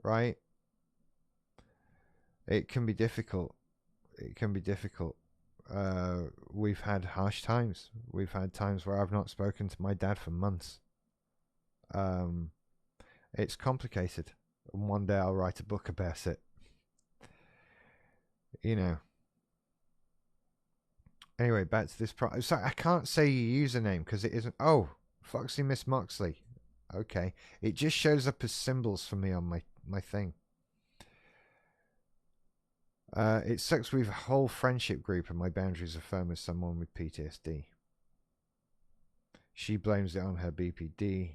right? It can be difficult. We've had harsh times. We've had times where I've not spoken to my dad for months. It's complicated. And one day I'll write a book about it. Anyway, back to this. Sorry, I can't say your username because it isn't. Oh, Foxy Miss Moxley. Okay. It just shows up as symbols for me on my thing. It sucks we've a whole friendship group and my boundaries are firm as someone with PTSD. She blames it on her BPD.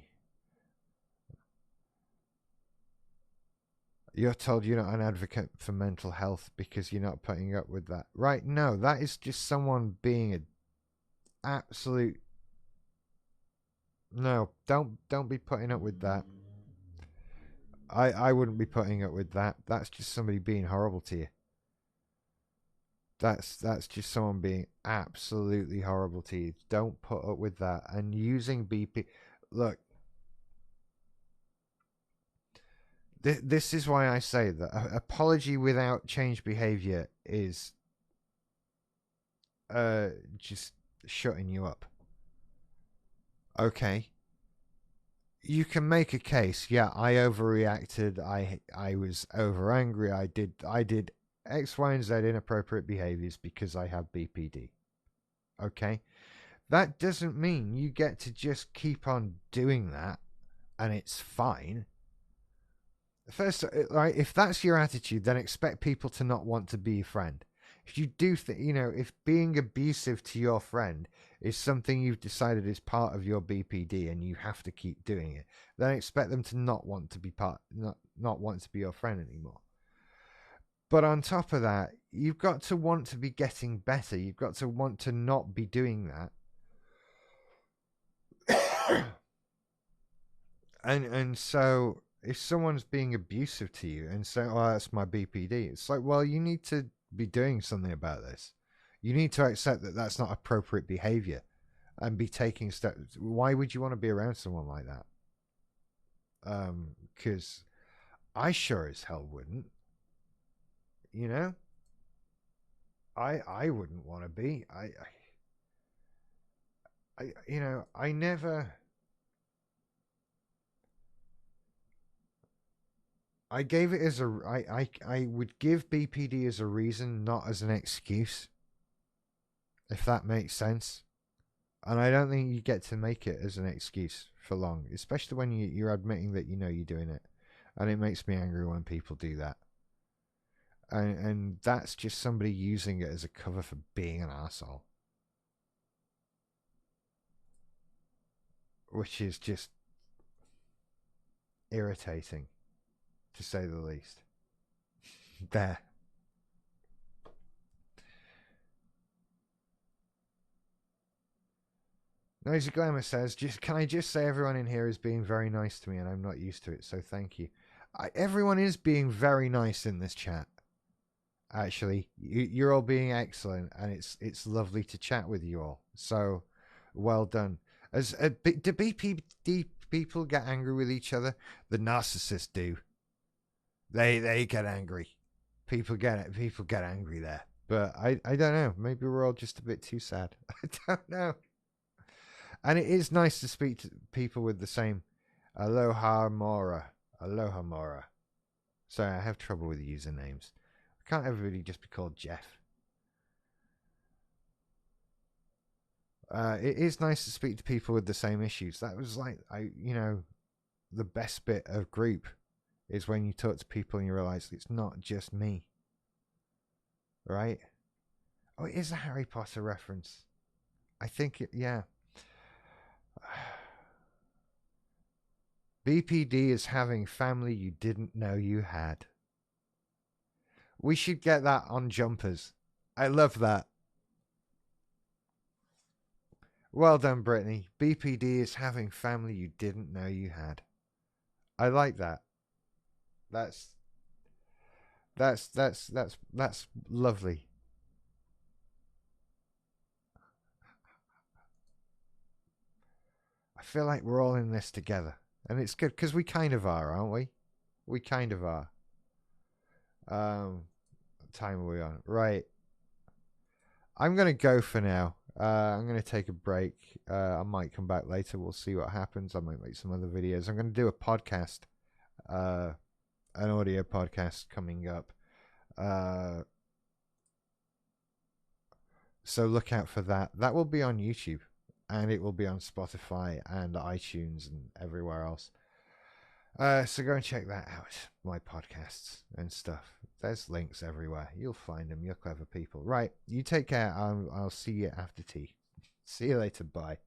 You're told you're not an advocate for mental health because you're not putting up with that. Right, no, that is just someone being an absolute... No, don't be putting up with that. I wouldn't be putting up with that. That's just somebody being horrible to you. That's just someone being absolutely horrible to you. Don't put up with that. And using BP... Look, this is why I say that apology without change behavior is just shutting you up. Okay. You can make a case. Yeah, I overreacted. I was over angry. I did X, Y, and Z inappropriate behaviors because I have BPD. Okay? That doesn't mean you get to just keep on doing that and it's fine. First, right, if that's your attitude, then expect people to not want to be your friend. If you do if being abusive to your friend is something you've decided is part of your BPD and you have to keep doing it, then expect them to not want to be not want to be your friend anymore. But on top of that, you've got to want to be getting better. You've got to want to not be doing that. and so if someone's being abusive to you and saying, "Oh, that's my BPD," it's like, well, you need to be doing something about this. You need to accept that that's not appropriate behavior and be taking steps. Why would you want to be around someone like that? Because I sure as hell wouldn't. You know, I wouldn't want to be. You know, I never. I gave it as a. I would give BPD as a reason, not as an excuse. If that makes sense. And I don't think you get to make it as an excuse for long, especially when you're admitting that you know you're doing it. And it makes me angry when people do that. And that's just somebody using it as a cover for being an asshole. Which is just irritating, to say the least. There. Noisy Glamour says, can I just say everyone in here is being very nice to me and I'm not used to it, so thank you. Everyone is being very nice in this chat. Actually, you're all being excellent and it's lovely to chat with you all. So, well done. Do BPD people get angry with each other? The narcissists do. They get angry. People get angry there. But I don't know. Maybe we're all just a bit too sad. I don't know. And it is nice to speak to people with the same Aloha Mora. Aloha Mora. Sorry, I have trouble with usernames. Can't everybody just be called Jeff? It is nice to speak to people with the same issues. That was like, the best bit of group is when you talk to people and you realize it's not just me. Right? Oh, it is a Harry Potter reference. I think yeah. BPD is having family you didn't know you had. We should get that on jumpers. I love that. Well done, Brittany. BPD is having family you didn't know you had. I like that. That's lovely. I feel like we're all in this together. And it's good because we kind of are, aren't we? We kind of are. What time are we on? Right. I'm going to go for now. I'm going to take a break. I might come back later. We'll see what happens. I might make some other videos. I'm going to do a podcast, an audio podcast coming up. So look out for that. That will be on YouTube and it will be on Spotify and iTunes and everywhere else. So go and check that out. My podcasts and stuff. There's links everywhere. You'll find them. You're clever people. Right. You take care. I'll see you after tea. See you later. Bye.